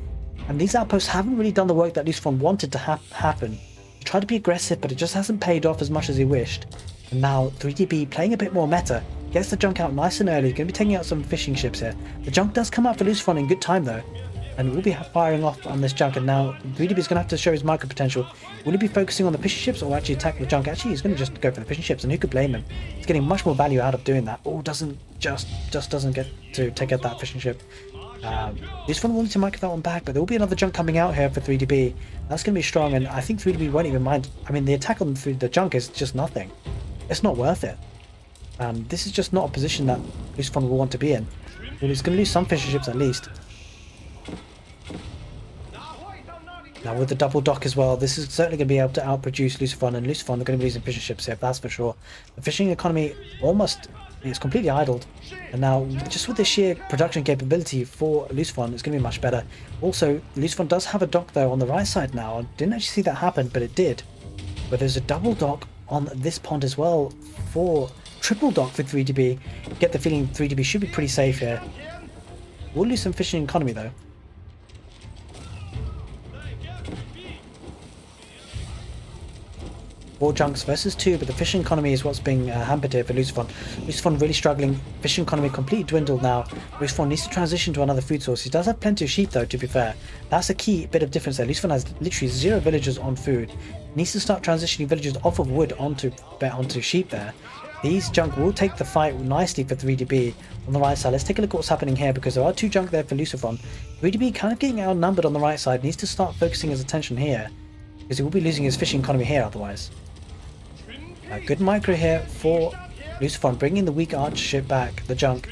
and these outposts haven't really done the work that Lucifron wanted to happen. He tried to be aggressive, but it just hasn't paid off as much as he wished. And now 3DB playing a bit more meta, gets the junk out nice and early. He's going to be taking out some fishing ships here. The junk does come out for Lucifron in good time though, and we'll be firing off on this junk. And now 3DB is going to have to show his micro potential. Will he be focusing on the fishing ships or actually attack the junk? Actually, he's going to just go for the fishing ships, and who could blame him? He's getting much more value out of doing that. Oh, doesn't get to take out that fishing ship. Lucifron wanted to micro that one back, but there will be another junk coming out here for 3DB. That's going to be strong, and I think 3DB won't even mind. I mean, the attack on the junk is just nothing. It's not worth it. This is just not a position that Lucifron will want to be in. Well, he's going to lose some fishing ships at least. Now with the double dock as well, this is certainly going to be able to outproduce Lucifron, and Lucifron are going to be losing fishing ships here, that's for sure. The fishing economy is completely idled, and now just with the sheer production capability for Lucifron, it's going to be much better. Also, Lucifron does have a dock though on the right side now. I didn't actually see that happen, but it did. But there's a double dock on this pond as well for triple dock for 3DB. Get the feeling 3DB should be pretty safe here. We'll lose some fishing economy though. 4 junks versus 2, but the fishing economy is what's being hampered here for Lucifron. Lucifron really struggling. Fishing economy completely dwindled now. Lucifron needs to transition to another food source. He does have plenty of sheep though, to be fair. That's a key bit of difference there. Lucifron has literally 0 villagers on food. He needs to start transitioning villagers off of wood onto sheep there. These junk will take the fight nicely for 3DB on the right side. Let's take a look at what's happening here, because there are 2 junk there for Lucifron. 3DB kind of getting outnumbered on the right side. Needs to start focusing his attention here, because he will be losing his fishing economy here otherwise. A good micro here for Lucifron, bringing the weak archer ship back, the junk.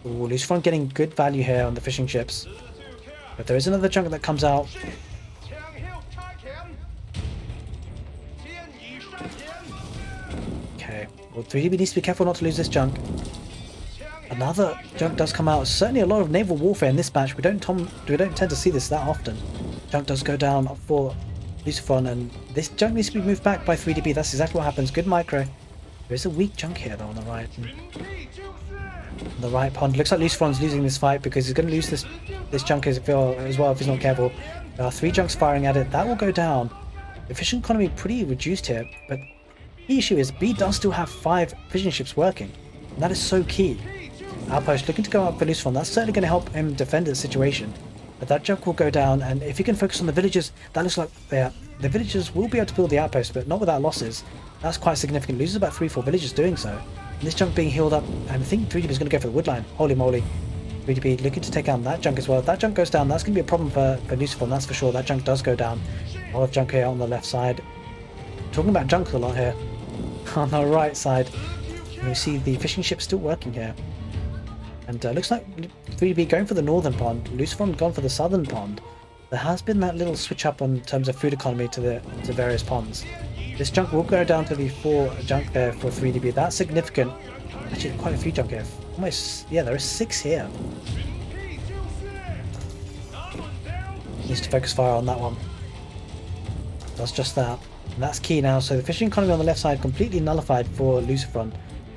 Ooh, Lucifron getting good value here on the fishing ships. But there is another junk that comes out. Okay, well 3DB needs to be careful not to lose this junk. Another junk does come out. Certainly a lot of naval warfare in this match. We don't tend to see this that often. Junk does go down for Lucifron, and this junk needs to be moved back by 3DB. That's exactly what happens. Good micro. There is a weak junk here though on the right. On the right pond. Looks like Lucifron's losing this fight because he's going to lose this junk as well if he's not careful. There are 3 junks firing at it. That will go down. The fishing economy pretty reduced here, but the issue is B does still have 5 fishing ships working. And that is so key. Outpost looking to go up for Lucifron. That's certainly going to help him defend the situation. But that junk will go down, and if he can focus on the villagers, that looks like the villagers will be able to build the outpost, but not without losses. That's quite significant. Loses about 3-4 villagers doing so. And this junk being healed up, and I think 3DB is going to go for the wood line. Holy moly. 3DB looking to take down that junk as well. If that junk goes down, that's going to be a problem for Lucifron, that's for sure. That junk does go down. A lot of junk here on the left side. Talking about junk a lot here. On the right side, and we see the fishing ship still working here. And looks like 3DB going for the northern pond. Lucifron gone for the southern pond. There has been that little switch up in terms of food economy to various ponds. This junk will go down to the 4 junk there for 3DB. That's significant. Actually, quite a few junk here. Almost, yeah, there are 6 here. Needs to focus fire on that one. Does just that. And that's key now. So the fishing economy on the left side completely nullified for Lucifron.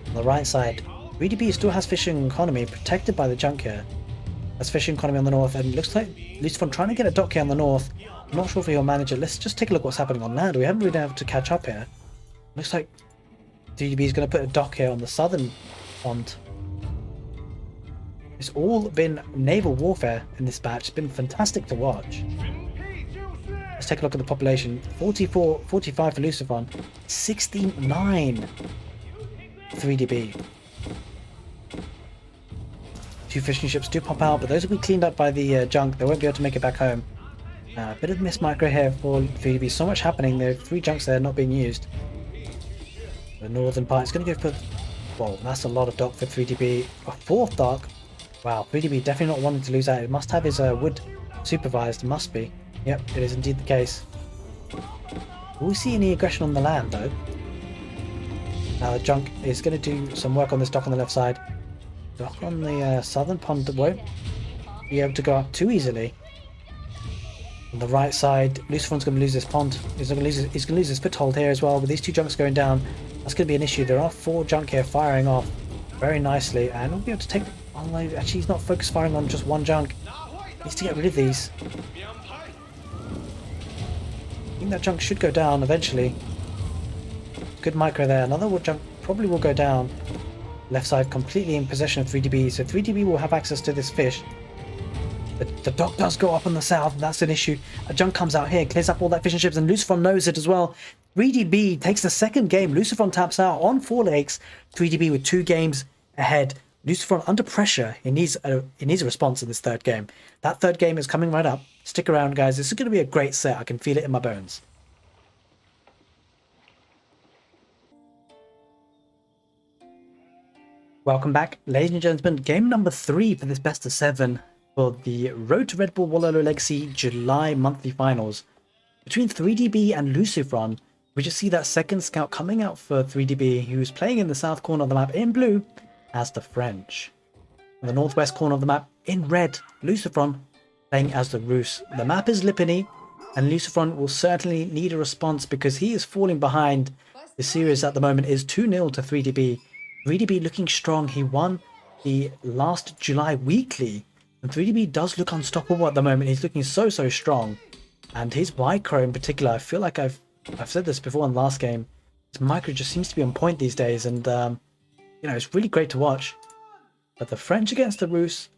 On the right side, 3DB still has fishing economy protected by the junk here. That's fishing economy on the north, and it looks like Lucifron trying to get a dock here on the north. I'm not sure if he'll manage it. Let's just take a look what's happening on land. We haven't really been able to catch up here. Looks like 3DB is going to put a dock here on the southern pond. It's all been naval warfare in this batch. It's been fantastic to watch. Let's take a look at the population. 44, 45 for Lucifron. 69 3DB. 2 fishing ships do pop out, but those will be cleaned up by the junk. They won't be able to make it back home. A bit of miss micro here for 3DB. So much happening. There are 3 junks there not being used. The northern part is going to go for... Well, that's a lot of dock for 3DB. A 4th dock. Wow, 3DB definitely not wanting to lose out. It must have his wood supervised. It must be. Yep, it is indeed the case. Will we see any aggression on the land, though? Now the junk is going to do some work on this dock on the left side. Dock on the southern pond won't be able to go up too easily. On the right side, Lucifron's going to lose this pond. He's going to lose his foothold here as well. With these 2 junks going down, that's going to be an issue. There are 4 junk here firing off very nicely, and we'll be able to take... Oh, actually, he's not focused firing on just 1 junk. He needs to get rid of these. I think that junk should go down eventually. Good micro there. Another wood junk probably will go down. Left side completely in possession of 3DB, so 3DB will have access to this fish. The dock does go up on the south, and that's an issue. A junk comes out here, clears up all that fishing ships, and Lucifron knows it as well. 3DB takes the second game. Lucifron taps out on 4 lakes. 3DB with 2 games ahead. Lucifron under pressure. He needs a response in this 3rd game. That 3rd game is coming right up. Stick around, guys. This is going to be a great set. I can feel it in my bones. Welcome back, ladies and gentlemen. Game number 3 for this best of 7 for the Road to Redbull Wololo Legacy July monthly finals. Between 3DB and Lucifron, we just see that second scout coming out for 3DB, who's playing in the south corner of the map in blue as the French. In the northwest corner of the map in red, Lucifron playing as the Rus. The map is Lipany, and Lucifron will certainly need a response because he is falling behind. The series at the moment is 2-0 to 3DB. 3DB looking strong. He won the last July weekly, and 3DB does look unstoppable at the moment. He's looking so strong, and his micro in particular, I feel like I've said this before in the last game, his micro just seems to be on point these days, and you know, it's really great to watch. But the French against the Rus,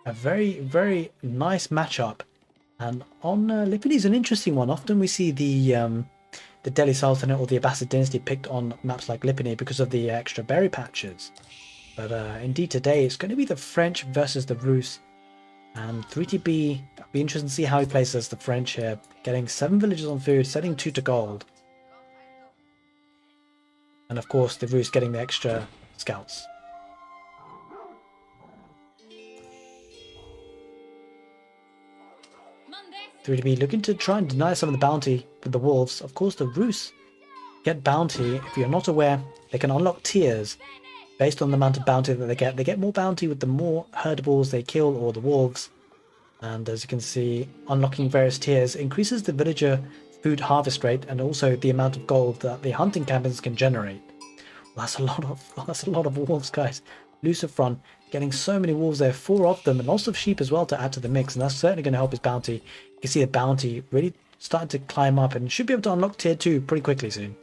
a very nice matchup, and on Lipany is an interesting one. Often we see the Delhi Sultanate or the Abbasid dynasty picked on maps like Lipany because of the extra berry patches. But indeed today it's going to be the French versus the Rus. And 3DB, it'll be interesting to see how he plays as the French here. Getting 7 villages on food, setting 2 to gold. And of course the Rus getting the extra scouts. Monday. 3DB looking to try and deny some of the bounty with the wolves. Of course the Rus get bounty. If you're not aware, they can unlock tiers based on the amount of bounty that they get. They get more bounty with the more herdables they kill or the wolves. And as you can see, unlocking various tiers increases the villager food harvest rate and also the amount of gold that the hunting campaigns can generate. Well, that's a lot of wolves, guys. Lucifron getting so many wolves there, 4 of them, and lots of sheep as well to add to the mix, and that's certainly going to help his bounty. You can see the bounty really starting to climb up and should be able to unlock tier 2 pretty quickly soon.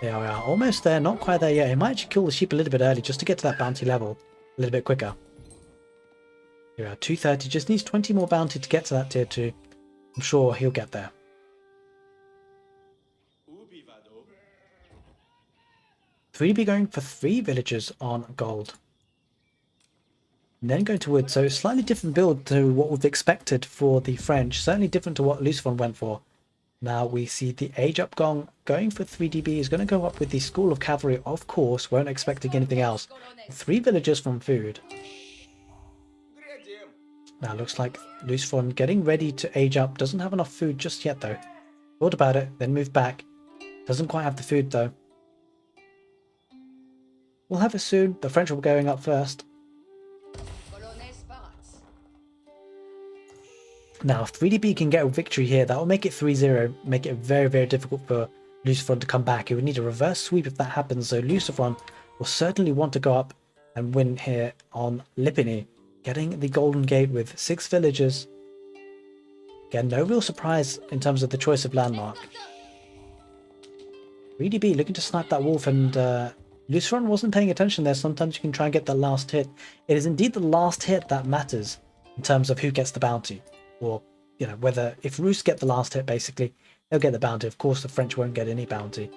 There we are, almost there, not quite there yet. He might actually kill the sheep a little bit early just to get to that bounty level a little bit quicker. Here we are, 230, just needs 20 more bounty to get to that tier 2. I'm sure he'll get there. 3DB going for 3 villagers on gold. And then going to wood, so slightly different build to what we've expected for the French. Certainly different to what Lucifron went for. Now we see the age up gong going for 3DB is going to go up with the School of Cavalry, of course, weren't expecting anything else. 3 villagers from food. Now looks like Lucifron getting ready to age up, doesn't have enough food just yet though. Thought about it, then moved back. Doesn't quite have the food though. We'll have it soon, the French will be going up first. Now, if 3DB can get a victory here, that will make it 3-0, make it very, very difficult for Lucifron to come back. He would need a reverse sweep if that happens, so Lucifron will certainly want to go up and win here on Lipiny, getting the Golden Gate with 6 villagers. Again, no real surprise in terms of the choice of landmark. 3DB looking to snipe that wolf, and Lucifron wasn't paying attention there. Sometimes you can try and get the last hit. It is indeed the last hit that matters in terms of who gets the bounty. Or, you know, whether if Roos get the last hit, basically, they'll get the bounty. Of course, the French won't get any bounty.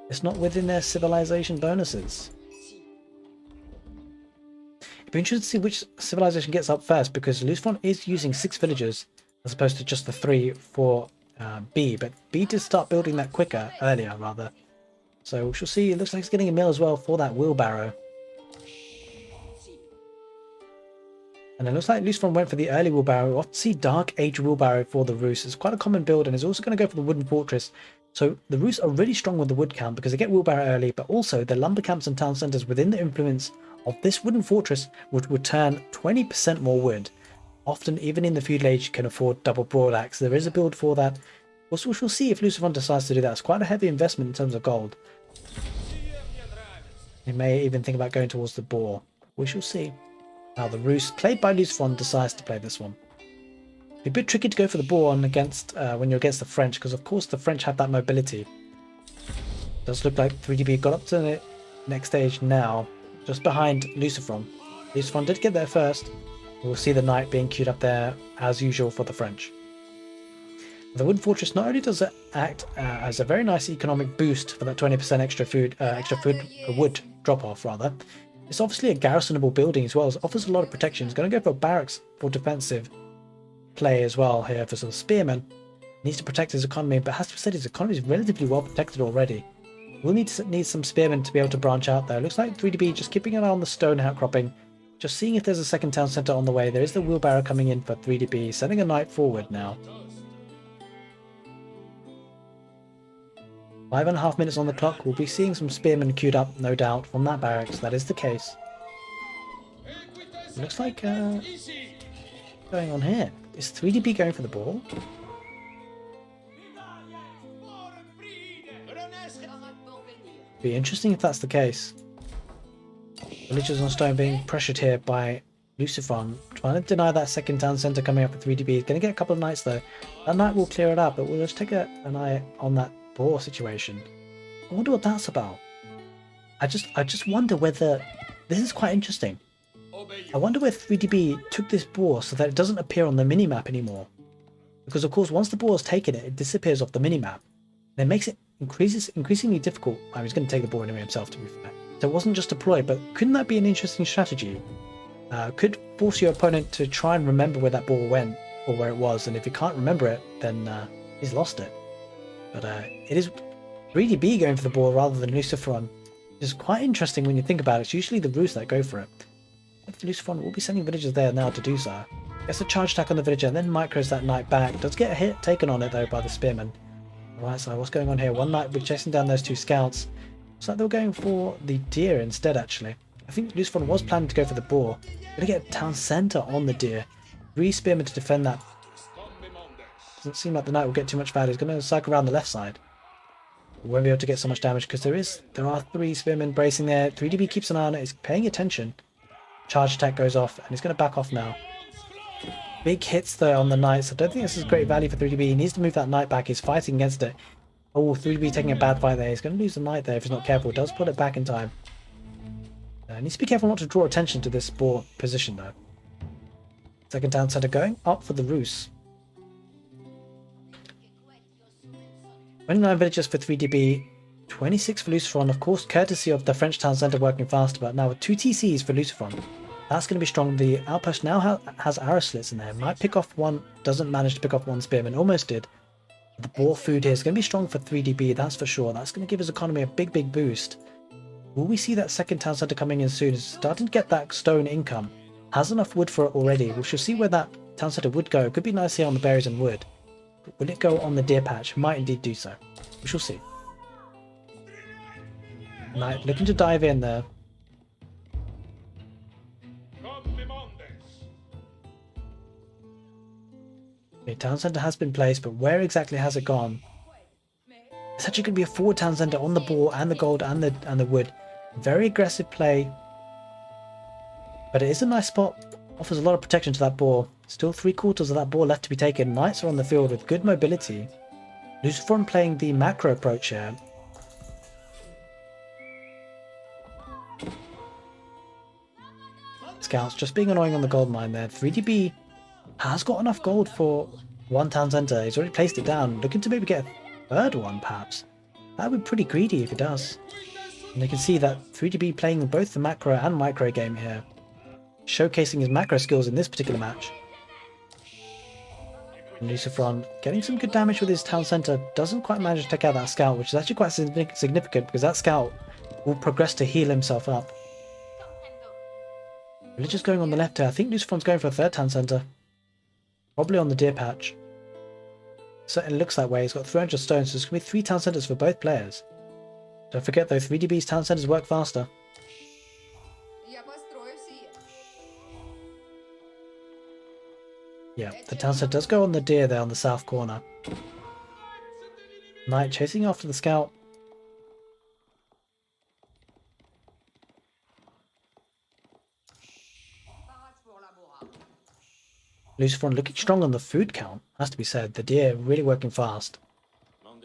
It's not within their civilization bonuses. It'd be interesting to see which civilization gets up first, because Lucifron is using 6 villagers as opposed to just the 3 for B. But B did start building that quicker, earlier rather. So we shall see. It looks like it's getting a mill as well for that wheelbarrow. And it looks like Lucifron went for the early wheelbarrow. We often see Dark Age wheelbarrow for the Roos. It's quite a common build, and is also going to go for the wooden fortress. So the Roos are really strong with the wood count because they get wheelbarrow early, but also the lumber camps and town centres within the influence of this wooden fortress would return 20% more wood. Often, even in the feudal age, you can afford double broadaxe. There is a build for that. Also, we shall see if Lucifron decides to do that. It's quite a heavy investment in terms of gold. He may even think about going towards the boar. We shall see. Now the Roos, played by Lucifron, decides to play this one. It's a bit tricky to go for the boar on against when you're against the French, because of course the French have that mobility. Does look like 3DB got up to the next stage now, just behind Lucifron. Lucifron did get there first. We'll see the knight being queued up there as usual for the French. The wooden fortress not only does it act as a very nice economic boost for that 20% extra wood drop off rather. It's obviously a garrisonable building as well, so it offers a lot of protection. It's going to go for barracks for defensive play as well here for some spearmen. Needs to protect his economy, but has to be said his economy is relatively well protected already. We'll need some spearmen to be able to branch out there. Looks like 3DB just keeping an eye on the stone outcropping, just seeing if there's a second town centre on the way. There is the wheelbarrow coming in for 3DB, sending a knight forward now. 5.5 minutes on the clock. We'll be seeing some spearmen queued up, no doubt, from that barracks. That is the case. Looks like going on here. Is 3DB going for the ball? Be interesting if that's the case. Villagers on stone being pressured here by Lucifron, trying to deny that second town centre coming up with 3DB. He's going to get a couple of knights though. That knight will clear it up, but we'll just take an eye on that boar situation. I wonder what that's about. I just wonder whether this is quite interesting. I wonder where 3DB took this boar so that it doesn't appear on the minimap anymore. Because of course once the boar has taken it, it disappears off the minimap. And it makes it increasingly difficult. I was going to take the boar anyway himself, to be fair. So it wasn't just a ploy, but couldn't that be an interesting strategy? Could force your opponent to try and remember where that boar went or where it was, and if he can't remember it, then he's lost it. But it is 3DB going for the ball rather than Lucifron. It's quite interesting when you think about it. It's usually the Roos that go for it. But Lucifron will be sending villagers there now to do so. Gets a charge attack on the villager and then micros that knight back. Does get a hit taken on it though by the spearman. Right, so what's going on here? One knight will be chasing down those 2 scouts. Looks like they were going for the deer instead actually. I think Lucifron was planning to go for the boar. Gonna get a town centre on the deer. 3 spearmen to defend that. Doesn't seem like the knight will get too much value. He's going to cycle around the left side. Won't be able to get so much damage because there are 3 spearmen bracing there. 3DB keeps an eye on it. He's paying attention. Charge attack goes off and he's going to back off now. Big hits though on the knights. I don't think this is great value for 3DB. He needs to move that knight back. He's fighting against it. Oh, 3DB taking a bad fight there. He's going to lose the knight there if he's not careful. Does put it back in time. Needs to be careful not to draw attention to this boar position though. Second town centre going up for the Roos. 29 villagers for 3DB. 26 for Lucifron, of course, courtesy of the French Town Centre working faster, but now with 2 TCs for Lucifron. That's going to be strong. The outpost now has arrow slits in there. Might pick off one, doesn't manage to pick off one spearman, almost did. The boar food here is going to be strong for 3DB, that's for sure. That's going to give his economy a big boost. Will we see that second town centre coming in soon? It's starting to get that stone income. Has enough wood for it already. We shall see where that town centre would go. It could be nice here on the berries and wood. But will it go on the deer patch? Might indeed do so. We shall see. Knight looking to dive in there. Okay, town centre has been placed, but where exactly has it gone? It's actually going to be a forward town centre on the boar and the gold and the wood. Very aggressive play. But it is a nice spot. Offers a lot of protection to that boar. Still 3/4 of that boar left to be taken. Knights are on the field with good mobility. Lucifron playing the macro approach here. Scouts just being annoying on the gold mine there. 3DB has got enough gold for one town centre. He's already placed it down. Looking to maybe get a third one, perhaps. That would be pretty greedy if it does. And you can see that 3DB playing both the macro and micro game here. Showcasing his macro skills in this particular match. And Lucifron getting some good damage with his town centre. Doesn't quite manage to take out that scout, which is actually quite significant because that scout will progress to heal himself up. Villagers going on the left here. I think Lucifron's going for a third town centre. Probably on the deer patch. Certainly looks that way. He's got 300 stones, so there's going to be 3 town centres for both players. Don't forget though, 3DB's town centres work faster. Yeah, the town centre does go on the deer there on the south corner. Knight chasing after the scout. Lucifron looking strong on the food count, has to be said. The deer really working fast. And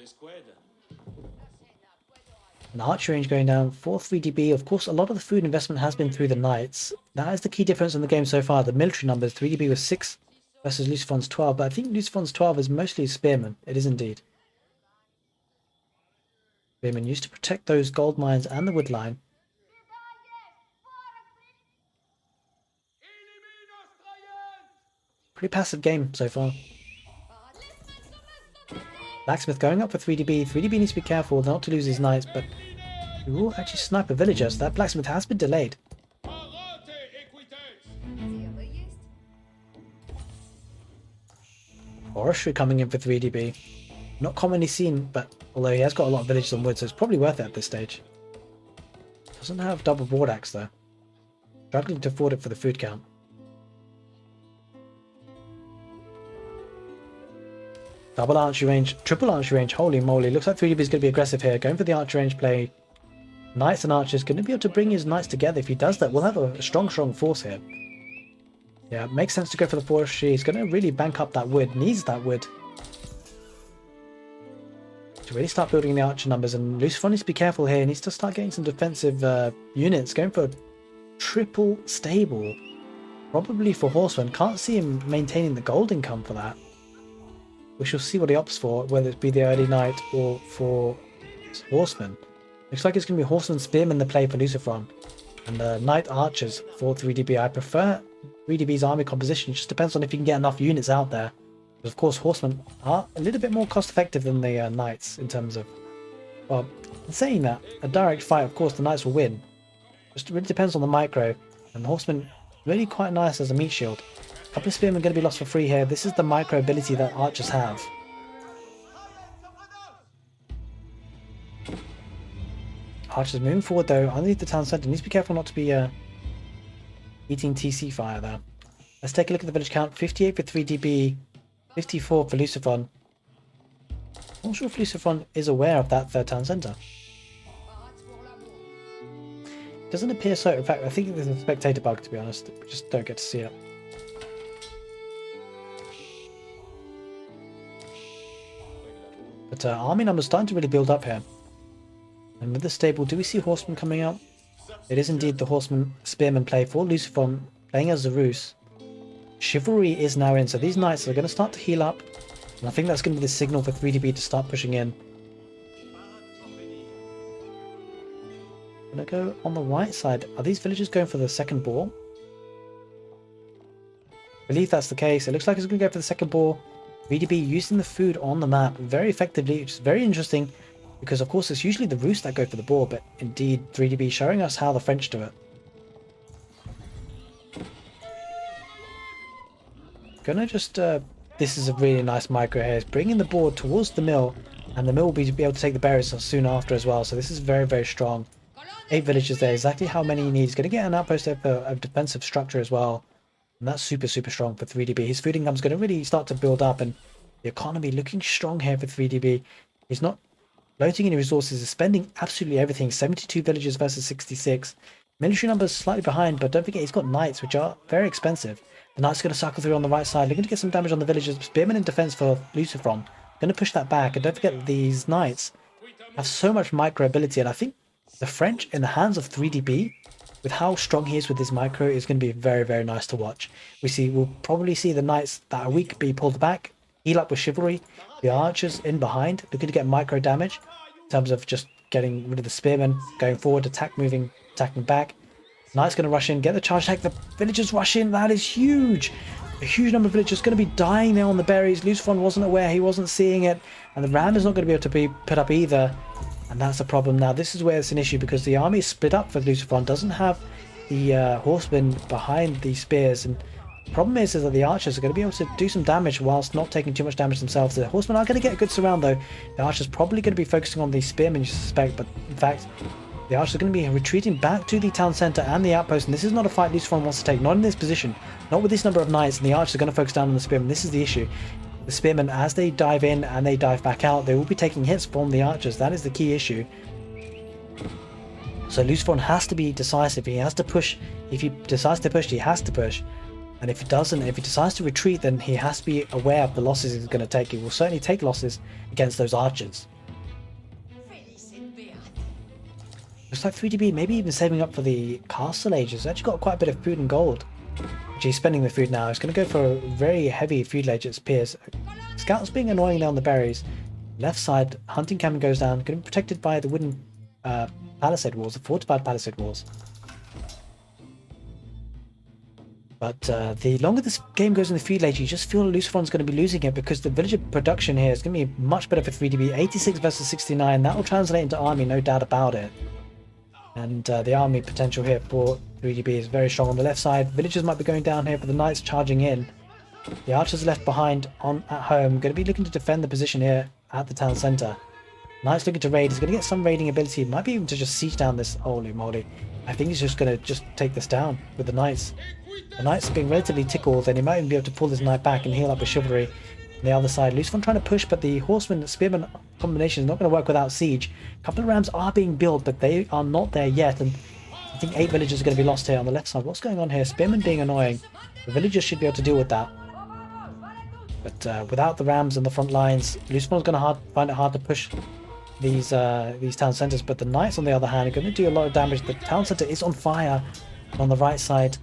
the archery range going down for 3DB. Of course, a lot of the food investment has been through the knights. That is the key difference in the game so far. The military numbers, 3DB was 6 versus Lucifron's 12. But I think Lucifron's 12 is mostly spearmen. It is indeed. Spearmen used to protect those gold mines and the wood line. Pretty passive game so far. Blacksmith going up for 3DB. 3DB needs to be careful not to lose his knights, but he will actually snipe a villager, so that blacksmith has been delayed. Forestry coming in for 3DB. Not commonly seen, but although he has got a lot of villages on wood, so it's probably worth it at this stage. Doesn't have double board axe though. Struggling to afford it for the food count. Double archery range, triple archery range, holy moly. Looks like 3DB is going to be aggressive here. Going for the archery range play. Knights and archers going to be able to bring his knights together. If he does that, we'll have a strong force here. Yeah, it makes sense to go for the forestry. He's going to really bank up that wood. Needs that wood to really start building the archer numbers. And Lucifron needs to be careful here. He needs to start getting some defensive units. Going for a triple stable. Probably for horsemen. Can't see him maintaining the gold income for that. We shall see what he opts for, whether it be the early knight or for horsemen. Looks like it's going to be horseman spearman the play for Lucifron. And knight archers for 3DB. I prefer 3DB's army composition. It just depends on if you can get enough units out there. But of course, horsemen are a little bit more cost effective than the knights in terms of... Well, in saying that, a direct fight, of course, the knights will win. Just really depends on the micro. And the horsemen really quite nice as a meat shield. A couple of spearmen going to be lost for free here. This is the micro ability that archers have. Archers moving forward though, underneath the town centre. Needs to be careful not to be eating TC fire there. Let's take a look at the village count. 58 for 3DB, 54 for Lucifron. Not sure if Lucifron is aware of that third town centre. Doesn't appear so. In fact, I think there's a spectator bug, to be honest. We just don't get to see it. But army numbers starting to really build up here. And with the stable, do we see horsemen coming out? It is indeed the horseman spearman play for Lucifron, playing as Zarus. Chivalry is now in, so these knights are going to start to heal up. And I think that's going to be the signal for 3DB to start pushing in. Gonna go on the right side. Are these villagers going for the second ball? I believe that's the case. It looks like it's gonna go for the second ball. 3DB using the food on the map very effectively, which is very interesting because of course it's usually the roost that go for the ball, but indeed 3DB showing us how the French do it. Gonna just this is a really nice micro here. It's bringing the board towards the mill, and the mill will be able to take the berries soon after as well. So this is very, very strong. 8 villagers there, exactly how many he needs. Gonna get an outpost of defensive structure as well. And that's super, super strong for 3DB. His food income is going to really start to build up, and the economy looking strong here for 3DB. He's not bloating any resources, he's spending absolutely everything. 72 villagers versus 66. Military numbers slightly behind, but don't forget he's got knights, which are very expensive. The knight's going to cycle through on the right side, looking to get some damage on the villagers. Spearman in defense for Lucifron. Going to push that back, and don't forget these knights have so much micro ability, and I think the French in the hands of 3DB, with how strong he is with his micro, is going to be very, very nice to watch. We'll probably see the knights that are weak be pulled back, heal up with chivalry. The archers in behind, looking to get micro damage in terms of just getting rid of the spearmen, going forward, attacking back. Knight's going to rush in, get the charge attack. The villagers rush in. That is huge. A huge number of villagers going to be dying now on the berries. Lucifron wasn't aware, he wasn't seeing it, and the ram is not going to be able to be put up either. And that's a problem now. This is where it's an issue because the army is split up for Lucifron. Doesn't have the horsemen behind the spears. And the problem is that the archers are going to be able to do some damage whilst not taking too much damage themselves. The horsemen are going to get a good surround though. The archers probably going to be focusing on the spearmen, you suspect. But in fact, the archers are going to be retreating back to the town centre and the outpost. And this is not a fight Lucifron wants to take. Not in this position. Not with this number of knights. And the archers are going to focus down on the spearmen. This is the issue. The spearmen, as they dive in and they dive back out, they will be taking hits from the archers. That is the key issue. So Lucifron has to be decisive. He has to push. If he decides to push, he has to push. And if he doesn't, if he decides to retreat, then he has to be aware of the losses he's going to take. He will certainly take losses against those archers. Looks like 3DB maybe even saving up for the castle age. He's actually got quite a bit of food and gold. He's spending the food now. He's going to go for a very heavy food ledge at Spears. Scouts being annoying down the berries. Left side, hunting cabin goes down. Going to be protected by the wooden palisade walls, the fortified palisade walls. But the longer this game goes in the food ledge, you just feel Lucifron's going to be losing it because the villager production here is going to be much better for 3DB. 86 versus 69. That will translate into army, no doubt about it. And the army potential here for 3DB is very strong on the left side. Villagers might be going down here, but the knights charging in. The archers left behind at home. Going to be looking to defend the position here at the town centre. Knights looking to raid. He's going to get some raiding ability. Might be even to just siege down this. Holy moly. I think he's just going to take this down with the knights. The knights being relatively tickled, and he might even be able to pull this knight back and heal up with chivalry. On the other side, Lucifron trying to push, but the horseman spearman combination is not going to work without siege. A couple of rams are being built, but they are not there yet, and I think 8 villagers are going to be lost here on the left side. What's going on here? Spearman being annoying. The villagers should be able to deal with that. But without the rams in the front lines, Lucifron's going to find it hard to push these town centres. But the knights, on the other hand, are going to do a lot of damage. The town centre is on fire on the right side.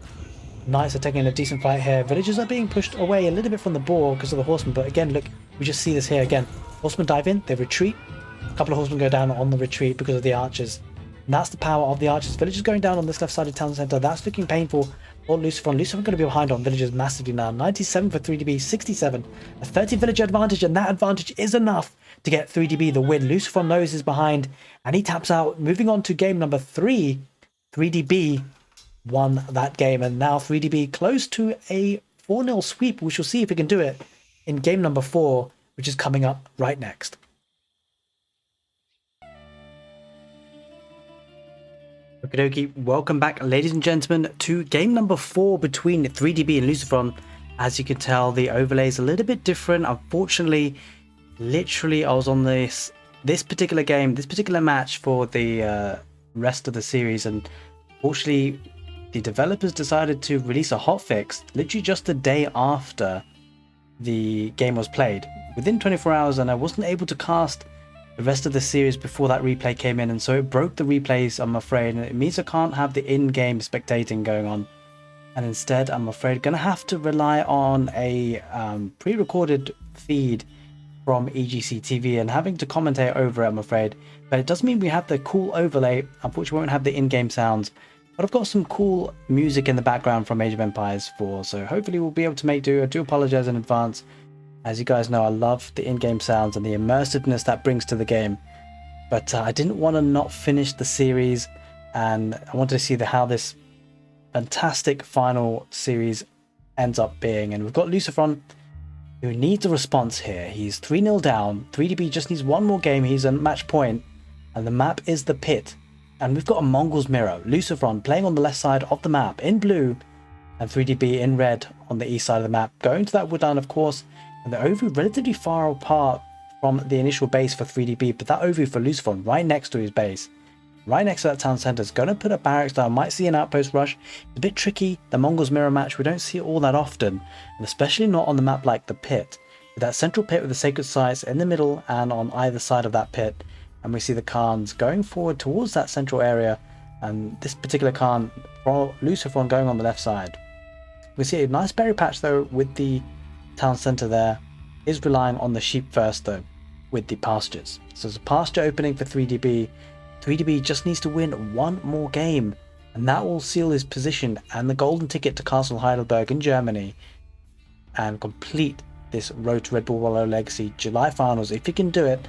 Knights are taking a decent fight here. Villagers are being pushed away a little bit from the boar because of the horsemen. But again, look, we just see this here again. Horsemen dive in, they retreat. A couple of horsemen go down on the retreat because of the archers. And that's the power of the archers. Villagers going down on this left side of town centre. That's looking painful for Lucifron. Lucifron going to be behind on villagers massively now. 97 for 3DB, 67. A 30 villager advantage, and that advantage is enough to get 3DB the win. Lucifron knows he's behind, and he taps out. Moving on to game number 3. 3DB won that game, and now 3DB close to a 4-0 sweep. We shall see if he can do it in game number 4, which is coming up right next. Okie dokie, welcome back ladies and gentlemen to game number 4 between 3DB and Lucifron. As you can tell, the overlay is a little bit different. Unfortunately, literally I was on this particular game, this particular match for the rest of the series, and unfortunately the developers decided to release a hotfix literally just the day after the game was played, within 24 hours, and I wasn't able to cast the rest of the series before that replay came in, and so it broke the replays, I'm afraid, and it means I can't have the in-game spectating going on, and instead I'm afraid gonna have to rely on a pre-recorded feed from EGC TV and having to commentate over it, I'm afraid. But it does mean we have the cool overlay. Unfortunately, we won't have the in-game sounds. But I've got some cool music in the background from Age of Empires 4, so hopefully we'll be able to make do. I do apologize in advance. As you guys know, I love the in-game sounds and the immersiveness that brings to the game. But I didn't want to not finish the series, and I wanted to see how this fantastic final series ends up being. And we've got Lucifron, who needs a response here. He's 3-0 down. 3DB just needs one more game. He's at match point, and the map is the pit. And we've got a Mongol's Mirror. Lucifron playing on the left side of the map in blue, and 3DB in red on the east side of the map. Going to that woodland, of course, and the Ovu relatively far apart from the initial base for 3DB, but that Ovu for Lucifron right next to his base. Right next to that town centre is going to put a barracks down. Might see an outpost rush. It's a bit tricky. The Mongols Mirror match, we don't see it all that often, and especially not on the map like the pit. With that central pit with the sacred sites in the middle and on either side of that pit. And we see the Khans going forward towards that central area, and this particular Khan, Lucifron, going on the left side. We see a nice berry patch though with the town centre there. Is relying on the sheep first though with the pastures. So there's a pasture opening for 3DB. 3DB just needs to win one more game, and that will seal his position and the golden ticket to Castle Heidelberg in Germany, and complete this road to Redbull Wololo Legacy July finals if he can do it.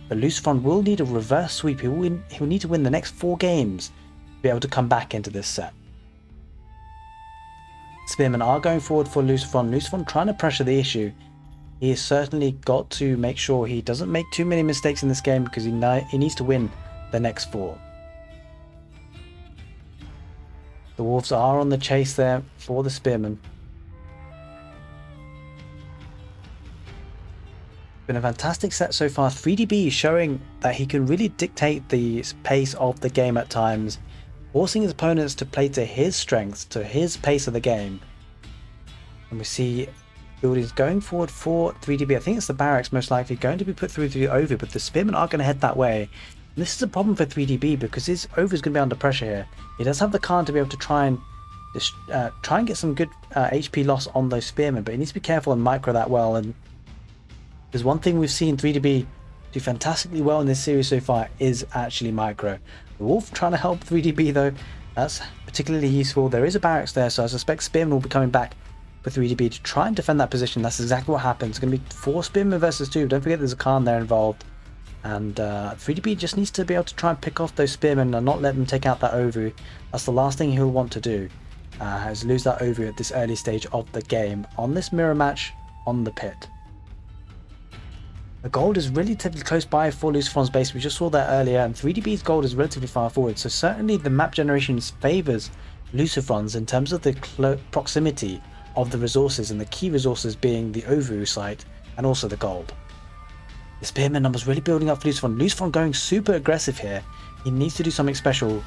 But Lucifron will need a reverse sweep. He'll need to win the next 4 games to be able to come back into this set. Spearmen are going forward for Lucifron. Lucifron trying to pressure the issue. He has certainly got to make sure he doesn't make too many mistakes in this game, because he needs to win the next 4. The Wolves are on the chase there for the Spearmen. Been a fantastic set so far. 3DB showing that he can really dictate the pace of the game at times, forcing his opponents to play to his strengths, to his pace of the game. And we see buildings going forward for 3DB. I think it's the barracks most likely going to be put through the Ovu, but the Spearmen are going to head that way. And this is a problem for 3DB because his Ovu is going to be under pressure here. He does have the Khan to be able to try and get some good HP loss on those Spearmen, but he needs to be careful and micro that well. And there's one thing we've seen 3DB do fantastically well in this series so far is actually micro. The Wolf trying to help 3DB though, that's particularly useful. There is a barracks there, so I suspect Spearmen will be coming back for 3DB to try and defend that position. That's exactly what happens. It's going to be 4 Spearmen versus 2. Don't forget there's a Khan there involved. And 3DB just needs to be able to try and pick off those Spearmen and not let them take out that Ovu. That's the last thing he'll want to do, is lose that Ovu at this early stage of the game on this mirror match on the pit. The gold is relatively close by for Lucifron's base. We just saw that earlier, and 3DB's gold is relatively far forward, so certainly the map generation favours Lucifron's in terms of the proximity of the resources, and the key resources being the Ovu site and also the gold. The Spearman numbers really building up for Lucifron. Lucifron going super aggressive here. He needs to do something special,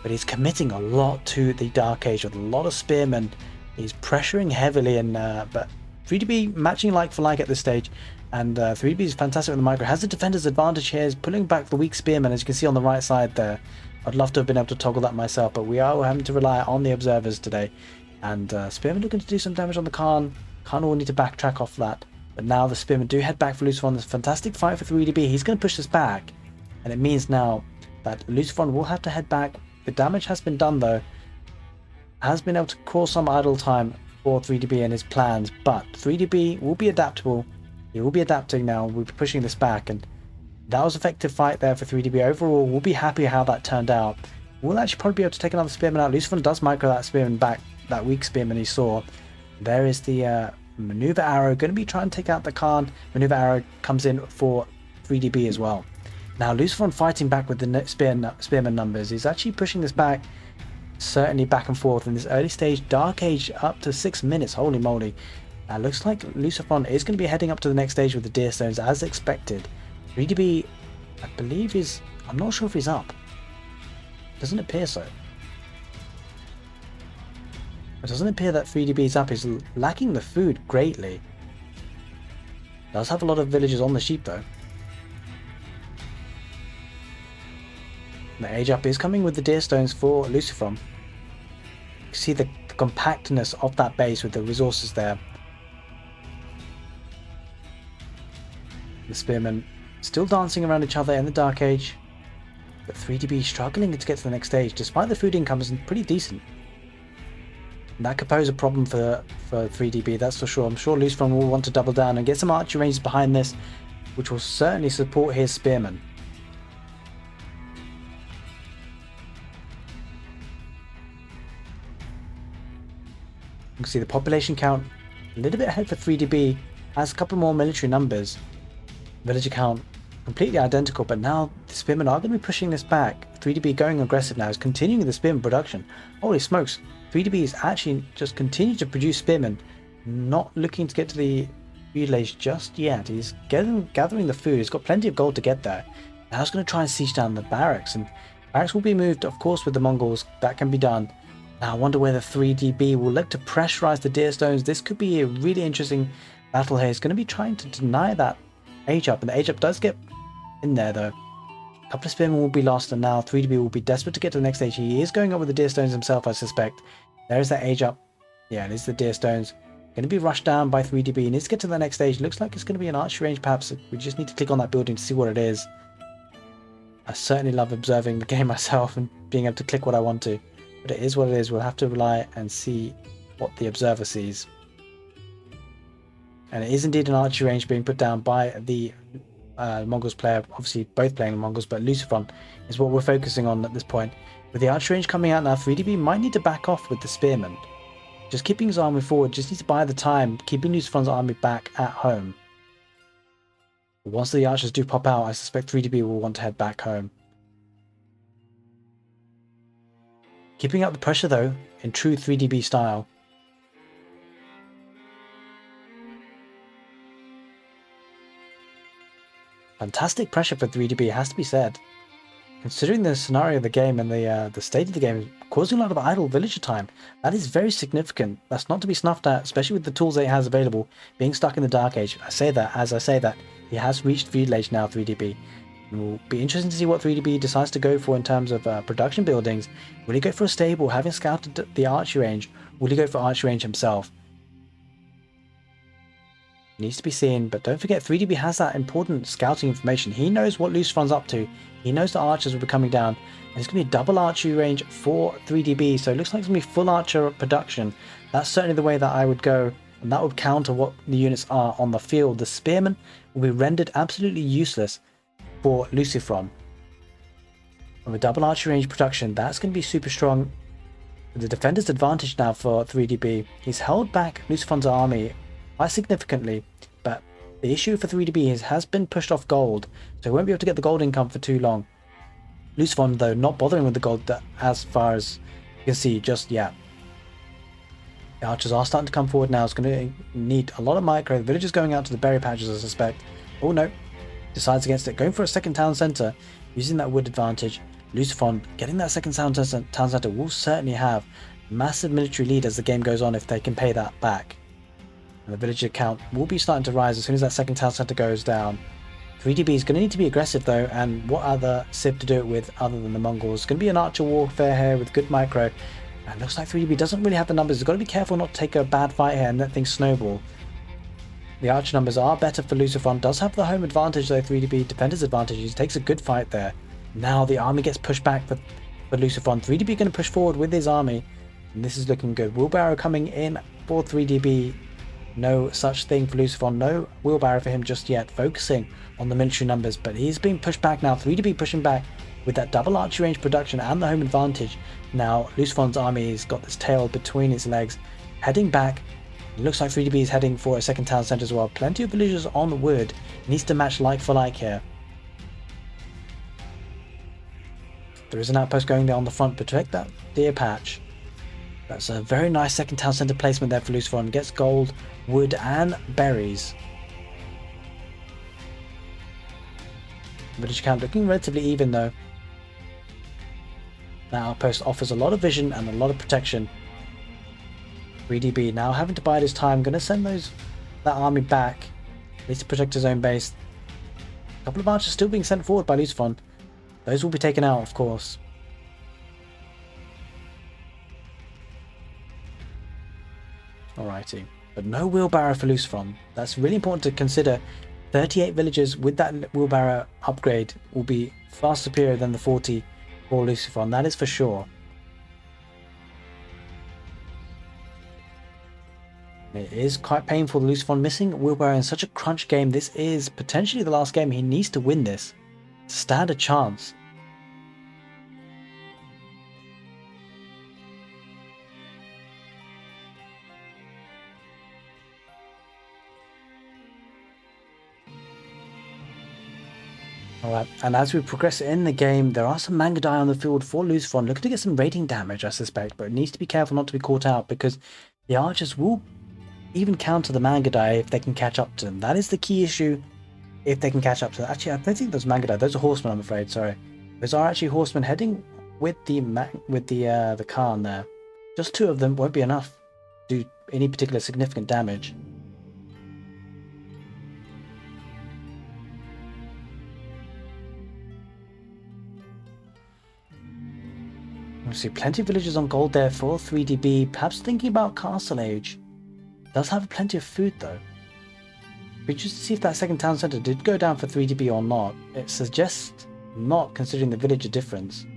but he's committing a lot to the Dark Age with a lot of Spearmen. He's pressuring heavily, and but 3DB matching like for like at this stage. And 3DB is fantastic with the micro. Has the defender's advantage here. Is pulling back the weak Spearman, as you can see on the right side there. I'd love to have been able to toggle that myself, but we are having to rely on the observers today. And Spearman looking to do some damage on the Khan. Khan will need to backtrack off that. But now the Spearmen do head back for Lucifron. There's a fantastic fight for 3DB. He's going to push this back. And it means now that Lucifron will have to head back. The damage has been done though. Has been able to cause some idle time for 3DB and his plans. But 3DB will be adaptable. He will be adapting now. We'll be pushing this back. And that was an effective fight there for 3DB. Overall, we'll be happy how that turned out. We'll actually probably be able to take another Spearman out. Lucifron does micro that Spearman back. That weak Spearman he saw. There is the maneuver arrow. Going to be trying to take out the Khan. Maneuver arrow comes in for 3DB as well. Now Lucifron fighting back with the Spearman numbers. He's actually pushing this back. Certainly back and forth in this early stage. Dark Age up to 6 minutes. Holy moly. Looks like Lucifron is going to be heading up to the next stage with the Deer Stones as expected. 3DB, I believe is... I'm not sure if he's up. Doesn't appear so. It doesn't appear that 3DB is up. He's lacking the food greatly. Does have a lot of villagers on the sheep though. The age up is coming with the Deer Stones for Lucifron. You can see the compactness of that base with the resources there. The spearmen still dancing around each other in the Dark Age, but 3DB struggling to get to the next stage, despite the food income is pretty decent. And that could pose a problem for 3DB, that's for sure. I'm sure Lucifron will want to double down and get some archer ranges behind this, which will certainly support his spearmen. You can see the population count a little bit ahead for 3DB, has a couple more military numbers. Villager count completely identical, but now the spearmen are going to be pushing this back. 3DB going aggressive now, is continuing the spearman production. Holy smokes, 3DB is actually just continuing to produce spearmen, not looking to get to the village just yet. He's gathering the food, he's got plenty of gold to get there. Now he's going to try and siege down the barracks, and barracks will be moved, of course, with the Mongols. That can be done. Now I wonder whether 3DB will look to pressurize the deer stones. This could be a really interesting battle here. He's going to be trying to deny that age up, and the age up does get in there though. A couple of spearmen will be lost, and now 3DB will be desperate to get to the next stage. He is going up with the deer stones himself, I suspect. There is that age up. Yeah, it is the deer stones. Going to be rushed down by 3DB. He needs to get to the next stage. Looks like it's going to be an archery range perhaps. We just need to click on that building to see what it is. I certainly love observing the game myself and being able to click what I want to. But it is what it is. We'll have to rely and see what the observer sees. And it is indeed an archery range being put down by the Mongols player. Obviously both playing the Mongols, but Lucifron is what we're focusing on at this point. With the archery range coming out now, 3DB might need to back off with the spearmen. Just keeping his army forward, just needs to buy the time, keeping Lucifron's army back at home. Once the archers do pop out, I suspect 3DB will want to head back home. Keeping up the pressure though, in true 3DB style. Fantastic pressure for 3DB, has to be said. Considering the scenario of the game and the state of the game, causing a lot of idle villager time, that is very significant. That's not to be snuffed at, especially with the tools that he has available, being stuck in the Dark Age. I say that, he has reached Feudal Age now, 3DB. It will be interesting to see what 3DB decides to go for in terms of production buildings. Will he go for a stable, having scouted the archery range? Will he go for archery range himself? Needs to be seen, but don't forget 3DB has that important scouting information. He knows what Lucifron's up to. He knows the archers will be coming down, and it's going to be a double archery range for 3DB, so it looks like it's going to be full archer production. That's certainly the way that I would go, and that would counter what the units are on the field. The spearmen will be rendered absolutely useless for Lucifron. With double archery range production, that's going to be super strong. The defender's advantage now for 3DB. He's held back Lucifron's army quite significantly, but the issue for 3DB has been pushed off gold, so he won't be able to get the gold income for too long. Lucifron, though, not bothering with the gold as far as you can see just yet. The archers are starting to come forward now. It's going to need a lot of micro. The villagers going out to the berry patches, I suspect. Oh no, decides against it, going for a second town centre, using that wood advantage. Lucifron getting that second town centre will certainly have massive military lead as the game goes on if they can pay that back. And the villager count will be starting to rise as soon as that second town centre goes down. 3DB is going to need to be aggressive though, and what other civ to do it with other than the Mongols? It's going to be an archer warfare here with good micro. And looks like 3DB doesn't really have the numbers. He's got to be careful not to take a bad fight here and let things snowball. The archer numbers are better for Lucifron. Does have the home advantage though, 3DB. Defender's advantage. He takes a good fight there. Now the army gets pushed back for Lucifron. 3DB going to push forward with his army. And this is looking good. Wheelbarrow coming in for 3DB. No such thing for Lucifron. No wheelbarrow for him just yet. Focusing on the military numbers. But he's being pushed back now. 3DB pushing back with that double archery range production and the home advantage. Now Lucifron's army has got this tail between its legs. Heading back. It looks like 3DB is heading for a second town centre as well. Plenty of villagers on wood. Needs to match like for like here. There is an outpost going there on the front. Protect that deer patch. That's a very nice second town centre placement there for Lucifron. Gets gold, wood and berries. Village count looking relatively even though. That outpost offers a lot of vision and a lot of protection. 3DB now having to bide his time. Going to send that army back. Needs to protect his own base. A couple of archers still being sent forward by Lucifron. Those will be taken out, of course. Alrighty. But no wheelbarrow for Lucifron. That's really important to consider 38 villagers with that wheelbarrow upgrade will be far superior than the 40 for Lucifron, that is for sure. It is quite painful, Lucifron missing wheelbarrow in such a crunch game. This is potentially the last game. He needs to win this to stand a chance. Alright, and as we progress in the game, there are some Mangudai on the field for Lucifron, looking to get some rating damage, I suspect, but it needs to be careful not to be caught out because the archers will even counter the Mangudai if they can catch up to them. That is the key issue, if they can catch up to them. Actually, I don't think those Mangudai, those are horsemen, I'm afraid, sorry. Those are actually horsemen heading with the Khan there. Just 2 of them won't be enough to do any particular significant damage. We see plenty of villagers on gold there for 3DB, perhaps thinking about Castle Age. Does have plenty of food though. But just to see if that second town centre did go down for 3DB or not. It suggests not, considering the villager difference.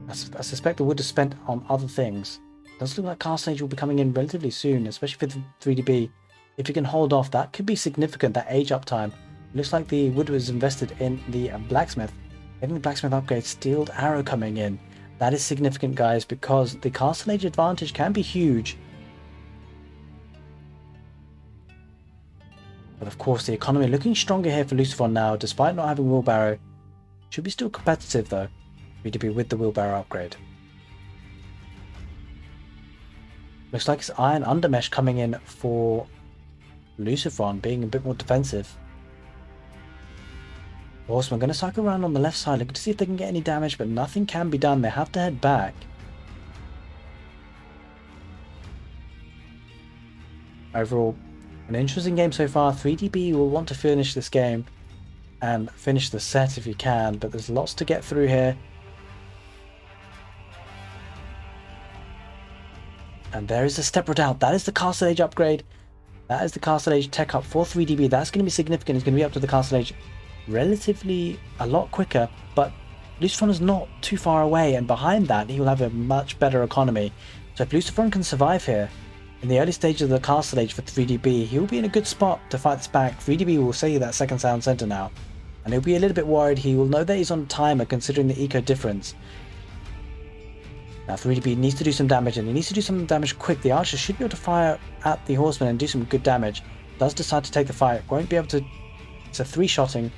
I suspect it would have spent on other things. It does look like Castle Age will be coming in relatively soon, especially for the 3DB. If you can hold off, that could be significant, that age uptime. It looks like the wood was invested in the blacksmith. Getting the blacksmith upgrade, steeled arrow coming in. That is significant, guys, because the Castle Age advantage can be huge. But of course, the economy looking stronger here for Lucifron now, despite not having wheelbarrow. Should be still competitive though, to be with the wheelbarrow upgrade. Looks like it's iron undermesh coming in for Lucifron, being a bit more defensive. Horsemen going to cycle around on the left side, looking to see if they can get any damage, but nothing can be done. They have to head back. Overall, an interesting game so far. 3DB will want to finish this game and finish the set if you can, but there's lots to get through here. And there is a step redoubt. That is the Castle Age upgrade. That is the Castle Age tech up for 3DB. That's going to be significant. It's going to be up to the Castle Age relatively a lot quicker, but Lucifron is not too far away, and behind that he will have a much better economy. So if Lucifron can survive here in the early stages of the Castle Age for 3DB, he will be in a good spot to fight this back. 3DB will say that second sound center now, and he'll be a little bit worried. He will know that he's on timer considering the eco difference. Now 3DB needs to do some damage, and he needs to do some damage quick. The archer should be able to fire at the horseman and do some good damage. Does decide to take the fight, won't be able to. It's a 3-shotting.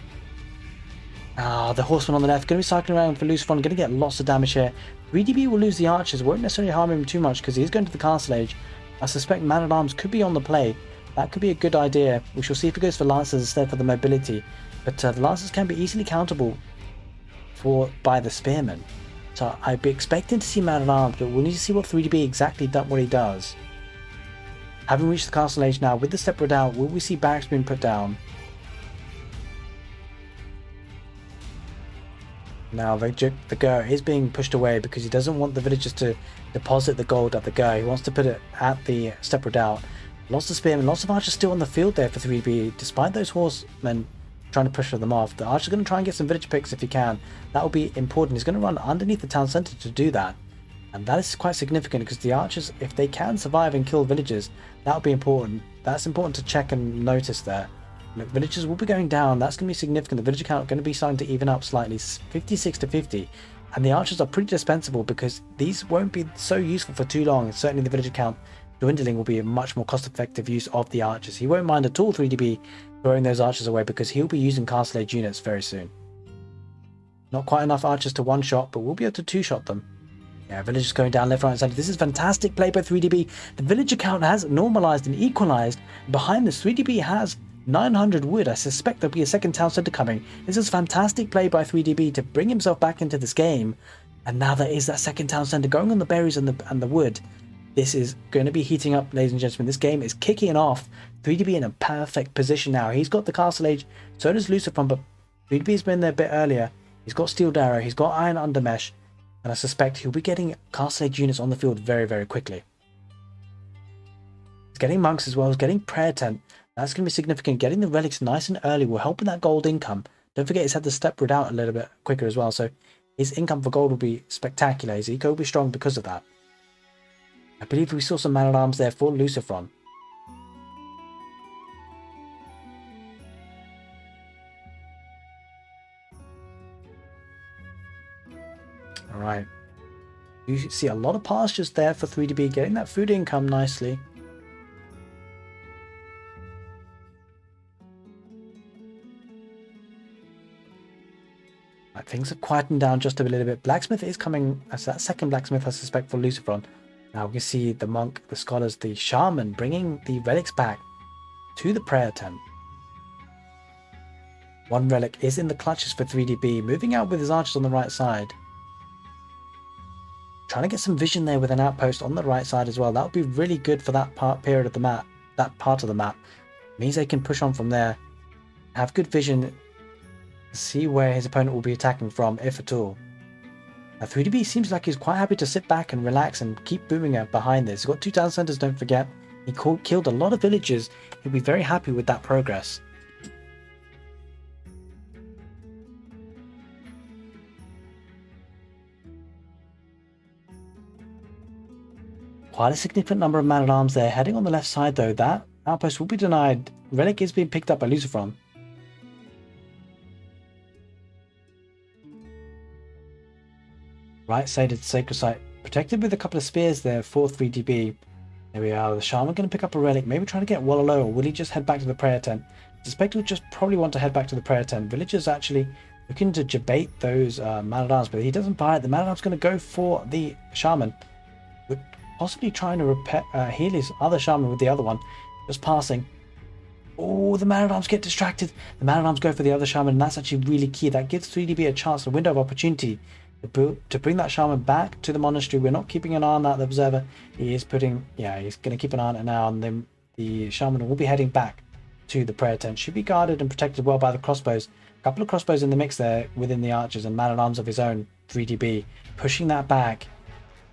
The horseman on the left, going to be cycling around for Lucifron, going to get lots of damage here. 3DB will lose the archers, won't necessarily harm him too much because he's going to the Castle Age. I suspect man-at-arms could be on the play. That could be a good idea. We shall see if he goes for lancers instead for the mobility. But the lancers can be easily countable by the spearmen. So I'd be expecting to see man-at-arms, but we'll need to see what 3DB exactly what he does. Having reached the Castle Age now, with the step redoubt, will we see barracks being put down? Now the Gur is being pushed away because he doesn't want the villagers to deposit the gold at the Gur. He wants to put it at the step redoubt. Lots of spearmen, lots of archers still on the field there for 3B, despite those horsemen trying to pressure them off. The archer's going to try and get some village picks if he can. That will be important. He's going to run underneath the town centre to do that. And that is quite significant because the archers, if they can survive and kill villagers, that will be important. That's important to check and notice there. Look, villagers will be going down. That's going to be significant. The villager count going to be starting to even up slightly, 56 to 50. And the archers are pretty dispensable because these won't be so useful for too long. Certainly the villager count dwindling will be a much more cost-effective use of the archers. He won't mind at all 3DB throwing those archers away because he'll be using Castle Age units very soon. Not quite enough archers to one-shot, but we'll be able to two-shot them. Yeah, villagers going down left, right, and centre. This is fantastic play by 3DB. The villager count has normalised and equalised. Behind this, 3DB has 900 wood. I suspect there'll be a second town centre coming. This is fantastic play by 3DB to bring himself back into this game. And now there is that second town centre going on the berries and the wood. This is going to be heating up, ladies and gentlemen. This game is kicking off. 3DB in a perfect position now. He's got the Castle Age. So does Lucifron, but 3DB's been there a bit earlier. He's got Steel Arrow. He's got Iron Undermesh. And I suspect he'll be getting Castle Age units on the field very, very quickly. He's getting monks as well. He's getting Prayer Tent. That's going to be significant. Getting the relics nice and early will help in that gold income. Don't forget he's had the step route out a little bit quicker as well, so his income for gold will be spectacular. His eco will be strong because of that. I believe we saw some man-at-arms there for Lucifron. Alright. You see a lot of pastures there for 3DB, getting that food income nicely. Right, things have quietened down just a little bit. Blacksmith is coming as that second blacksmith, I suspect, for Lucifron. Now we can see the monk, the scholars, the shaman bringing the relics back to the prayer tent. One relic is in the clutches for 3DB, moving out with his archers on the right side. Trying to get some vision there with an outpost on the right side as well. That would be really good for that period of the map. That part of the map means they can push on from there, have good vision, see where his opponent will be attacking from, if at all. Now 3DB seems like he's quite happy to sit back and relax and keep booming out behind this. He's got 2 town centers, don't forget. He killed a lot of villagers. He'll be very happy with that progress. Quite a significant number of man-at-arms there. Heading on the left side though, that outpost will be denied. Relic is being picked up by Lucifron. Right side of the sacred site, protected with a couple of spears there for 3DB. There we are, the shaman going to pick up a relic, maybe trying to get Wololo, or will he just head back to the prayer tent? I suspect he'll just probably want to head back to the prayer tent. Villagers actually looking to debate those man-at-arms, but he doesn't buy it. The man-at-arms going to go for the shaman. Possibly trying to heal his other shaman with the other one. Just passing. Oh, the man-at-arms get distracted. The man-at-arms go for the other shaman, and that's actually really key. That gives 3DB a chance, a window of opportunity to bring that shaman back to the monastery. We're not keeping an eye on that, the observer. He is putting, yeah, he's going to keep an eye on it now, and then the shaman will be heading back to the prayer tent. Should be guarded and protected well by the crossbows. A couple of crossbows in the mix there within the archers, and man-at-arms of his own, 3DB, pushing that back.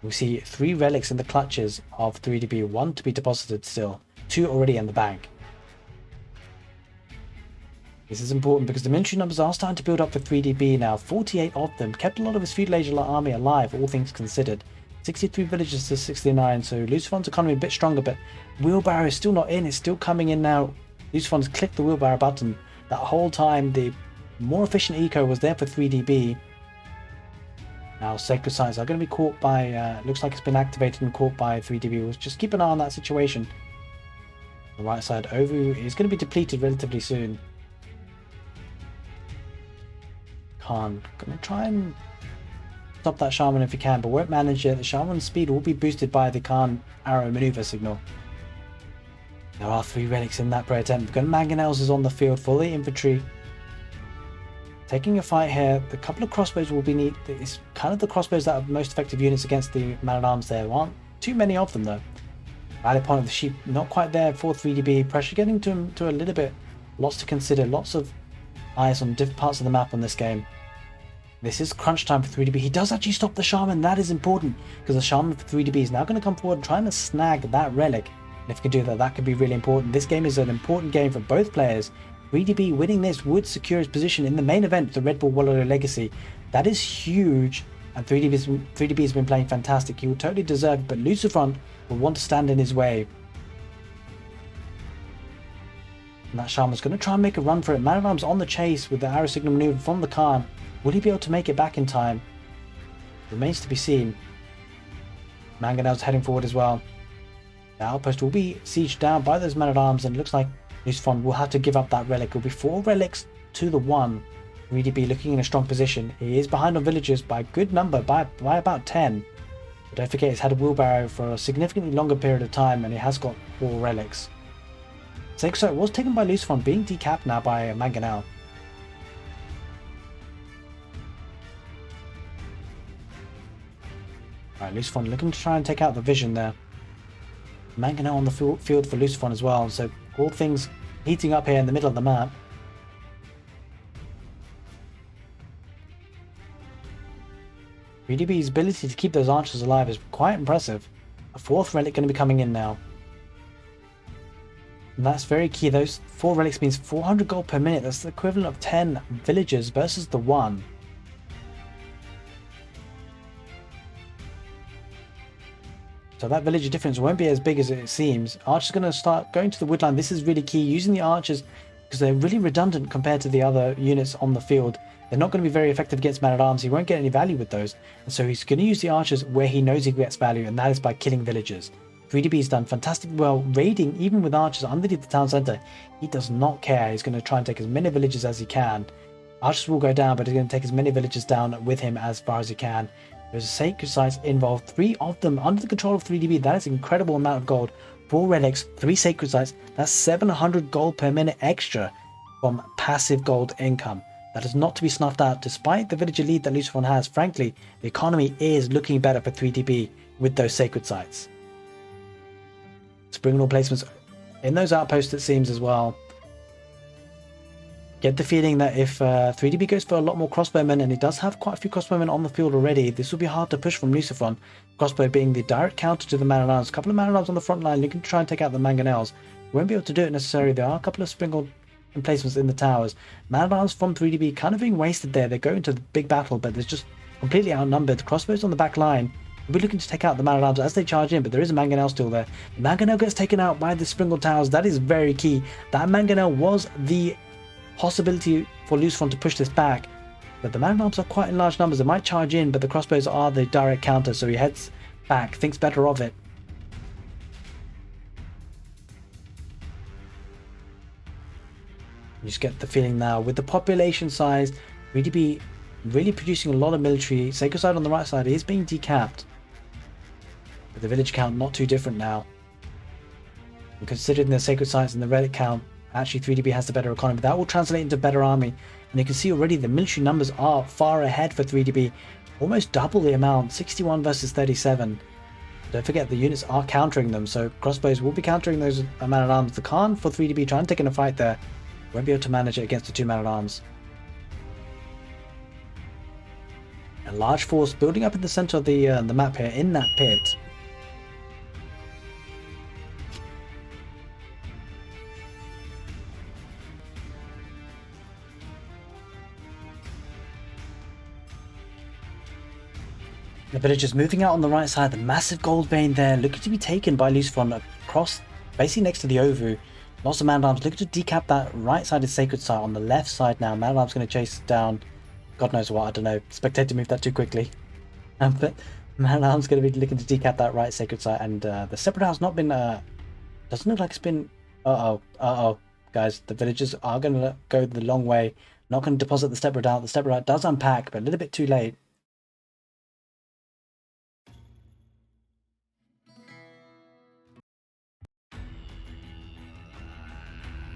We see 3 relics in the clutches of 3DB, 1 to be deposited still, 2 already in the bank. This is important because the military numbers are starting to build up for 3DB now. 48 of them, kept a lot of his feudal age army alive, all things considered. 63 villages to 69, so Lucifron's economy a bit stronger, but wheelbarrow is still not in, it's still coming in now. Lucifron's clicked the wheelbarrow button. That whole time, the more efficient eco was there for 3DB. Now sacred sites are going to be caught by, looks like it's been activated and caught by 3DB. We'll just keep an eye on that situation. On the right side, Ovu is going to be depleted relatively soon. Khan, going to try and stop that shaman if he can, but won't manage it. The shaman's speed will be boosted by the Khan arrow maneuver signal. There are 3 relics in that prayer tent. We've got mangonels is on the field for the infantry. Taking a fight here, the couple of crossbows will be neat. It's kind of the crossbows that are most effective units against the man-at-arms there. There aren't too many of them though. Rally point of the sheep, not quite there for 3DB. Pressure getting to him to a little bit. Lots to consider, lots of eyes on different parts of the map on this game. This is crunch time for 3DB. He does actually stop the shaman, that is important, because the shaman for 3DB is now going to come forward and trying to snag that relic. And if he can do that, that could be really important. This game is an important game for both players. 3DB winning this would secure his position in the main event, the Redbull Wololo Legacy. That is huge, and 3DB has been playing fantastic. He will totally deserve it, but Lucifron will want to stand in his way. And that shaman's going to try and make a run for it. Man-at-arms on the chase with the arrow signal maneuver from the Khan. Will he be able to make it back in time? Remains to be seen. Mangonel's heading forward as well. The outpost will be sieged down by those men-at-arms, and it looks like Lucifron will have to give up that relic. It will be 4 relics to the 1. 3DB looking in a strong position. He is behind on villagers by a good number, by about 10. But don't forget he's had a wheelbarrow for a significantly longer period of time, and he has got 4 relics. So it was taken by Lucifron, being decapped now by Mangonel. Alright, Lucifron looking to try and take out the vision there. Mangonel on the field for Lucifron as well, so all things heating up here in the middle of the map. VDB's ability to keep those archers alive is quite impressive. A 4th relic going to be coming in now. And that's very key. Those 4 relics means 400 gold per minute. That's the equivalent of 10 villagers versus the 1. So that villager difference won't be as big as it seems. Archers are going to start going to the woodline. This is really key. Using the archers, because they're really redundant compared to the other units on the field. They're not going to be very effective against man-at-arms. He won't get any value with those. And so he's going to use the archers where he knows he gets value, and that is by killing villagers. 3DB's done fantastic well raiding even with archers underneath the town centre. He does not care. He's going to try and take as many villagers as he can. Archers will go down, but he's going to take as many villagers down with him as far as he can. There's sacred sites involved, 3 of them under the control of 3DB. That is an incredible amount of gold. 4 relics, 3 sacred sites. That's 700 gold per minute extra from passive gold income. That is not to be snuffed out. Despite the villager lead that Lucifron has, frankly, the economy is looking better for 3DB with those sacred sites. Spring all placements in those outposts, it seems, as well. Get the feeling that if 3DB goes for a lot more crossbowmen, and he does have quite a few crossbowmen on the field already, this will be hard to push from Lucifron. Crossbow being the direct counter to the man-at-arms. A couple of man-at-arms on the front line looking to try and take out the mangonels. Won't be able to do it necessarily. There are a couple of sprinkled emplacements in the towers. Man-at-arms from 3DB kind of being wasted there. They go into the big battle, but they're just completely outnumbered. Crossbows on the back line. We'll be looking to take out the man-at-arms as they charge in, but there is a mangonel still there. The mangonel gets taken out by the sprinkled towers. That is very key. That mangonel was the possibility for Lucifron to push this back, but the man-at-arms are quite in large numbers. They might charge in, but the crossbows are the direct counter, so he heads back, thinks better of it. You just get the feeling now with the population size, 3DB really producing a lot of military. Sacred side on the right side is being decapped, but the village count not too different now. And considering the sacred sites and the relic count, actually 3DB has the better economy. That will translate into better army, and you can see already the military numbers are far ahead for 3DB, almost double the amount, 61 versus 37. Don't forget the units are countering them, so crossbows will be countering those man-at-arms. The Khan for 3DB trying to take in a fight there, won't be able to manage it against the 2 man-at-arms. A large force building up in the center of the map here in that pit. The villagers moving out on the right side, the massive gold vein there, looking to be taken by Lucifron across, basically next to the Ovu. Lots of man-at-arms looking to decap that right-sided sacred site on the left side now. Man-at-arms going to chase down, God knows what, I don't know. Spectator moved that too quickly. But man-at-arms going to be looking to decap that right sacred site, and the separate house not been, doesn't look like it's been, guys, the villagers are going to go the long way. Not going to deposit the step out. The step out does unpack, but a little bit too late.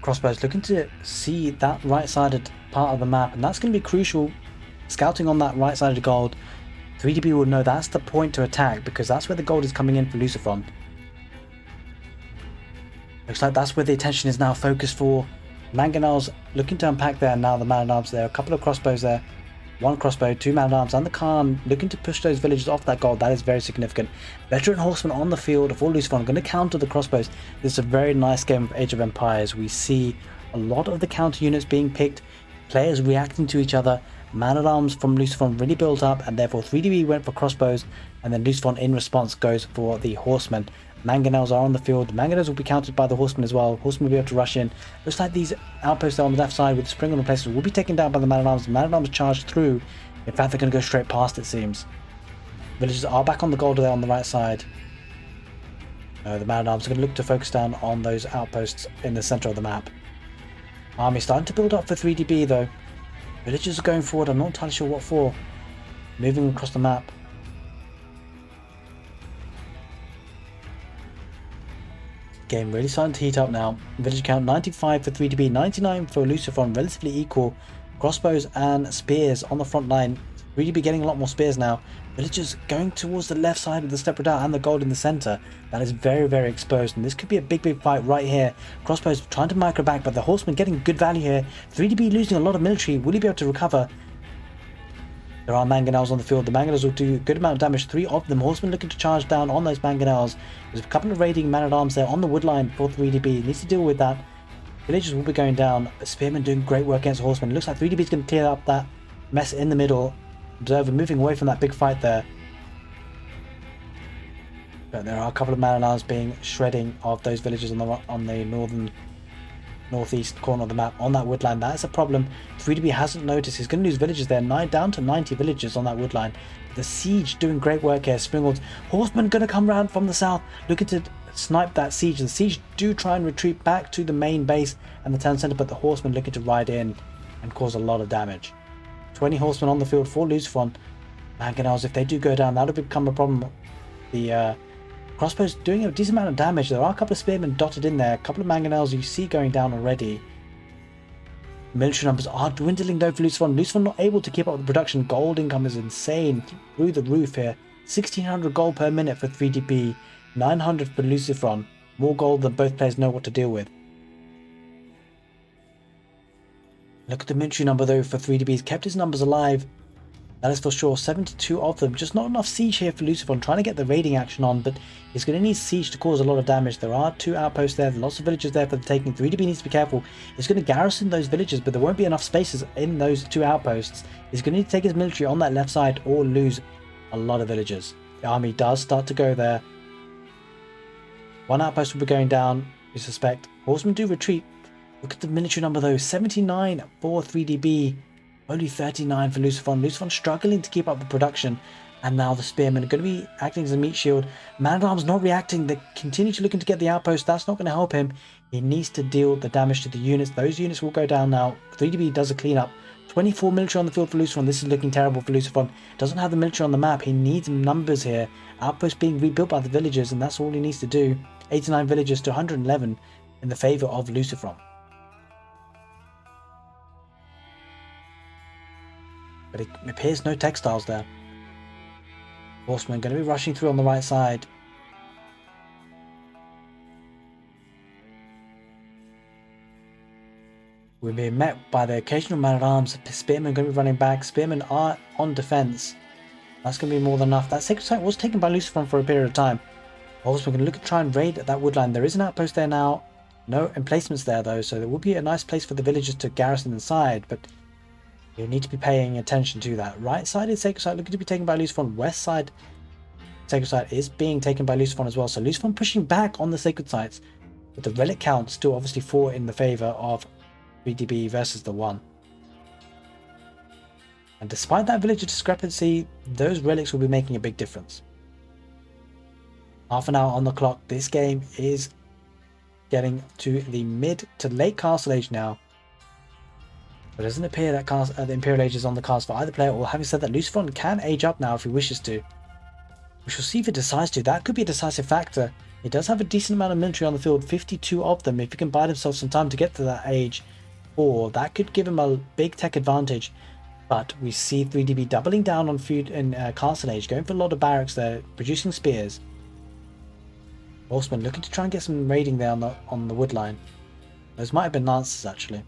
Crossbows looking to see that right-sided part of the map, and that's going to be crucial. Scouting on that right-sided gold, 3DB will know that's the point to attack, because that's where the gold is coming in for Lucifron. Looks like that's where the attention is now focused for. Mangonels looking to unpack there, and now the man-at-arms there. A couple of crossbows there. 1 crossbow, 2 man-at-arms, and the Khan looking to push those villagers off that gold. That is very significant. Veteran horsemen on the field for Lucifron going to counter the crossbows. This is a very nice game of Age of Empires. We see a lot of the counter units being picked, players reacting to each other. Man-at-arms from Lucifron really built up, and therefore 3DB went for crossbows, and then Lucifron in response goes for the horsemen. Mangonels are on the field. Mangonels will be countered by the horsemen as well. Horsemen will be able to rush in. Looks like these outposts on the left side with the spring on the places will be taken down by the man-at-arms. The man-at-arms charge through. In fact, they're going to go straight past, it seems. Villagers are back on the gold there on the right side. The man-at-arms are going to look to focus down on those outposts in the center of the map. Army starting to build up for 3DB though. Villagers are going forward. I'm not entirely sure what for. Moving across the map. Game really starting to heat up now. Village count 95 for 3DB, 99 for Lucifron, relatively equal. Crossbows and spears on the front line. 3DB getting a lot more spears now. Villagers going towards the left side with the step redoubt and the gold in the center. That is very, very exposed, and this could be a big fight right here. Crossbows trying to micro back, but the horsemen getting good value here. 3DB losing a lot of military. Will he be able to recover? There are mangonels on the field. The mangonels will do a good amount of damage. 3 of them. Horsemen looking to charge down on those mangonels. There's a couple of raiding man-at-arms there on the wood line for 3DB. Needs to deal with that. Villagers will be going down. Spearmen doing great work against horsemen. It looks like 3DB is going to clear up that mess in the middle. Observer moving away from that big fight there. But there are a couple of man-at-arms being shredding of those villagers on the northeast corner of the map on that woodline. That is a problem. 3DB hasn't noticed. He's going to lose villagers there. Down to 90 villagers on that woodline. The siege doing great work here. Springald's horsemen going to come round from the south, looking to snipe that siege. The siege do try and retreat back to the main base and the town centre, but the horsemen looking to ride in and cause a lot of damage. 20 horsemen on the field for Lucifron. Mangonels, if they do go down, that'll become a problem. The crossbows doing a decent amount of damage. There are a couple of spearmen dotted in there. A couple of mangonels you see going down already. Military numbers are dwindling though for Lucifron. Lucifron not able to keep up with the production. Gold income is insane through the roof here. 1600 gold per minute for 3DB. 900 for Lucifron. More gold than both players know what to deal with. Look at the military number though for 3DB. He's kept his numbers alive. That is for sure. 72 of them. Just not enough siege here for Lucifron. Trying to get the raiding action on, but he's going to need siege to cause a lot of damage. There are 2 outposts there. Lots of villagers there for the taking. 3DB needs to be careful. He's going to garrison those villages, but there won't be enough spaces in those 2 outposts. He's going to need to take his military on that left side or lose a lot of villagers. The army does start to go there. 1 outpost will be going down, we suspect. Horsemen do retreat. Look at the military number though. 79 for 3DB. Only 39 for Lucifron. Lucifron struggling to keep up the production. And now the spearmen are going to be acting as a meat shield. Man-at-arms not reacting. They continue to looking to get the outpost. That's not going to help him. He needs to deal the damage to the units. Those units will go down now. 3DB does a cleanup. 24 military on the field for Lucifron. This is looking terrible for Lucifron. Doesn't have the military on the map. He needs numbers here. Outpost being rebuilt by the villagers, and that's all he needs to do. 89 villagers to 111 in the favour of Lucifron. But it appears no textiles there. Horsemen going to be rushing through on the right side. We're being met by the occasional man-at-arms. Spearmen going to be running back. Spearmen are on defence. That's going to be more than enough. That sacred site was taken by Lucifron for a period of time. Horsemen going to look to try and raid that woodline. There is an outpost there now. No emplacements there though, so there will be a nice place for the villagers to garrison inside, but you need to be paying attention to that. Right sided sacred site looking to be taken by Lucifron. West side sacred site is being taken by Lucifron as well. So Lucifron pushing back on the sacred sites, but the relic count still obviously 4 in the favour of 3DB versus the 1. And despite that villager discrepancy, those relics will be making a big difference. Half an hour on the clock. This game is getting to the mid to late castle age now. But it doesn't appear that the Imperial Age is on the cards for either player, or having said that, Lucifron can age up now if he wishes to. We shall see if it decides to. That could be a decisive factor. He does have a decent amount of military on the field, 52 of them. If he can buy himself some time to get to that age 4, that could give him a big tech advantage. But we see 3DB doubling down on food in Castle Age, going for a lot of barracks there, producing spears. Horsemen looking to try and get some raiding there on the wood line. Those might have been lancers actually.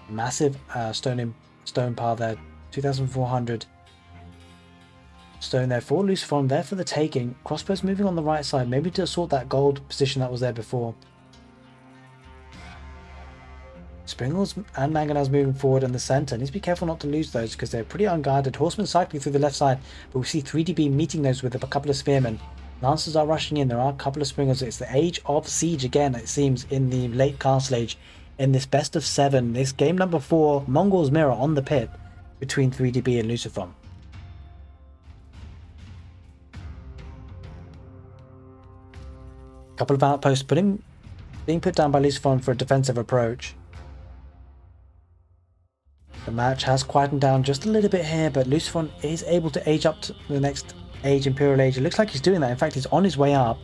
Massive stone pile there, 2,400 stone there for Lucifron, there for the taking. Crossbows moving on the right side, maybe to assault that gold position that was there before. Springles and Mangonels moving forward in the centre. Needs to be careful not to lose those because they're pretty unguarded. Horsemen cycling through the left side, but we see 3DB meeting those with a couple of spearmen. Lancers are rushing in. There are a couple of Springles. It's the age of siege again, it seems, in the late Castle Age. In this best of 7, this game number 4, Mongol's Mirror on the pit between 3DB and Lucifron. A couple of outposts being put down by Lucifron for a defensive approach. The match has quietened down just a little bit here, but Lucifron is able to age up to the next age, Imperial Age. It looks like he's doing that. In fact, he's on his way up.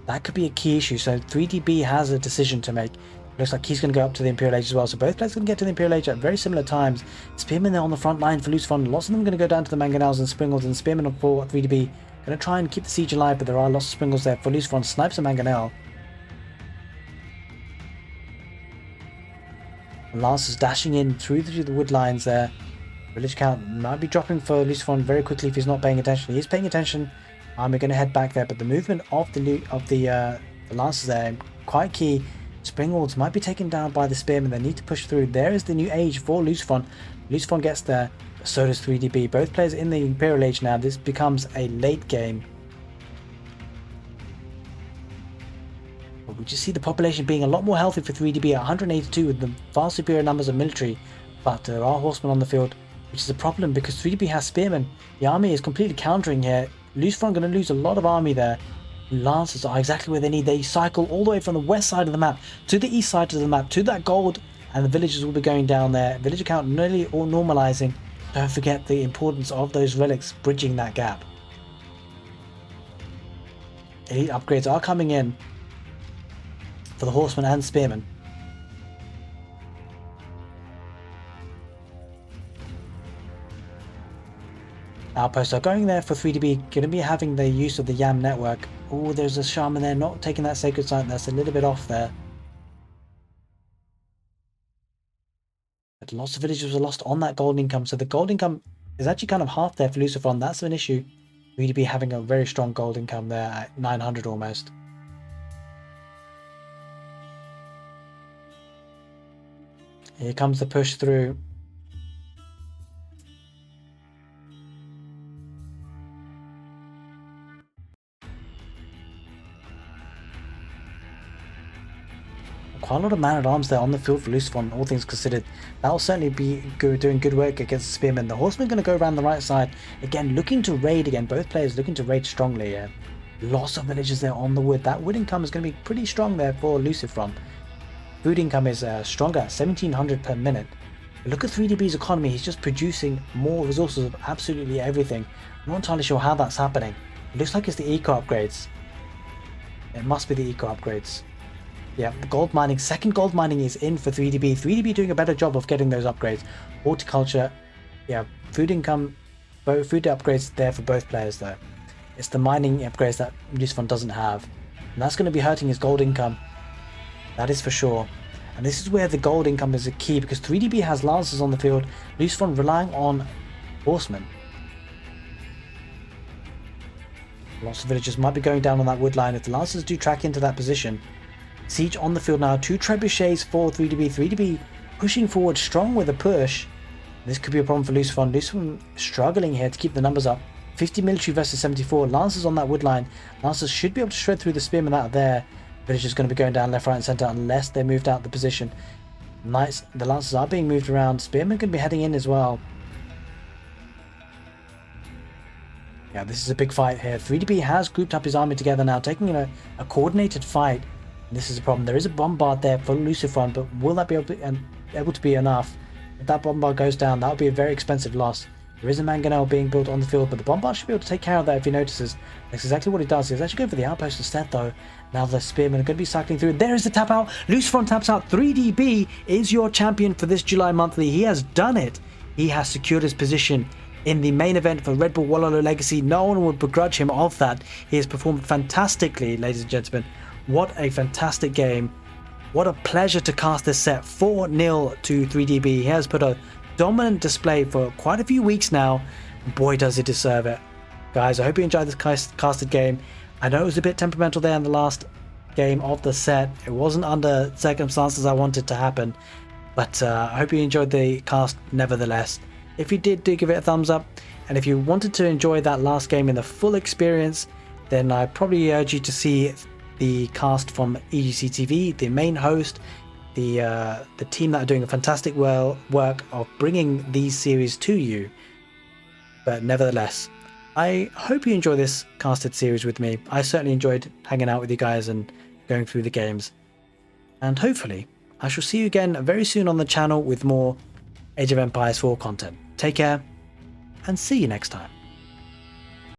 That could be a key issue. So 3DB has a decision to make. Looks like he's going to go up to the Imperial Age as well. So both players can get to the Imperial Age at very similar times. Spearmen there on the front line for Lucifron. Lots of them going to go down to the Mangonels and Springles, and Spearmen for 3DB. Going to try and keep the siege alive, but there are lots of Springles there for Lucifron. Snipes a Mangonel. And Lancers dashing in through the wood lines there. Village count might be dropping for Lucifron very quickly if he's not paying attention. He is paying attention. We're going to head back there, but the movement of the Lancers there quite key. Springwalds might be taken down by the Spearmen. They need to push through. There is the new age for Lucifron. Lucifron gets there, but so does 3DB. Both players in the Imperial Age now. This becomes a late game. But we just see the population being a lot more healthy for 3DB at 182 with the far superior numbers of military. But there are horsemen on the field, which is a problem because 3DB has Spearmen. The army is completely countering here. Lucifron going to lose a lot of army there. Lancers are exactly where they need. They cycle all the way from the west side of the map to the east side of the map to that gold, and the villagers will be going down there. Villager count nearly all normalizing. Don't forget the importance of those relics bridging that gap. Elite upgrades are coming in for the horsemen and spearmen. Outposts are going there for 3DB, going to be having the use of the YAM network. Oh, there's a shaman there, not taking that sacred site. That's a little bit off there. But lots of villages were lost on that gold income, so the gold income is actually kind of half there for Lucifron. That's an issue. 3DB having a very strong gold income there at 900 almost. Here comes the push through. Quite a lot of man-at-arms there on the field for Lucifron, all things considered. That will certainly be doing good work against the Spearmen. The Horsemen going to go around the right side. Again, looking to raid again. Both players looking to raid strongly here. Lots of villagers there on the wood. That wood income is going to be pretty strong there for Lucifron. Food income is stronger at 1700 per minute. But look at 3DB's economy. He's just producing more resources of absolutely everything. I'm not entirely sure how that's happening. It looks like it's the eco upgrades. It must be the eco upgrades. Yeah, the gold mining, second gold mining is in for 3DB. 3DB doing a better job of getting those upgrades. Horticulture, yeah, food income, both food upgrades there for both players though. It's the mining upgrades that Lucifron doesn't have. And that's going to be hurting his gold income. That is for sure. And this is where the gold income is a key because 3DB has Lancers on the field. Lucifron relying on horsemen. Lots of villagers might be going down on that wood line if the Lancers do track into that position. Siege on the field now, 2 trebuchets for 3DB. 3DB pushing forward strong with a push. This could be a problem for Lucifron. Lucifron struggling here to keep the numbers up. 50 military versus 74. Lancers on that wood line. Lancers should be able to shred through the spearmen out of there. Villagers going to be going down left, right and centre unless they're moved out of the position. Nice. The Lancers are being moved around. Spearmen going to be heading in as well. Yeah, this is a big fight here. 3DB has grouped up his army together now, taking a coordinated fight. This is a problem. There is a bombard there for Lucifron, but will that be able to be enough? If that bombard goes down, that would be a very expensive loss. There is a mangonel being built on the field, but the bombard should be able to take care of that if he notices. That's exactly what he does. He's actually going for the outpost instead, though. Now the spearmen are going to be cycling through. There is the tap out. Lucifron taps out. 3DB is your champion for this July monthly. He has done it. He has secured his position in the main event for Redbull Wololo Legacy. No one would begrudge him of that. He has performed fantastically, ladies and gentlemen. What a fantastic game. What a pleasure to cast this set 4-0 to 3DB. He has put a dominant display for quite a few weeks now. Boy, does he deserve it. Guys, I hope you enjoyed this casted game. I know it was a bit temperamental there in the last game of the set. It wasn't under circumstances I wanted to happen. But I hope you enjoyed the cast nevertheless. If you did, do give it a thumbs up. And if you wanted to enjoy that last game in the full experience, then I probably urge you to see the cast from EGC TV, the main host, the team that are doing a fantastic work of bringing these series to you. But nevertheless, I hope you enjoy this casted series with me. I certainly enjoyed hanging out with you guys and going through the games. And hopefully, I shall see you again very soon on the channel with more Age of Empires 4 content. Take care, and see you next time.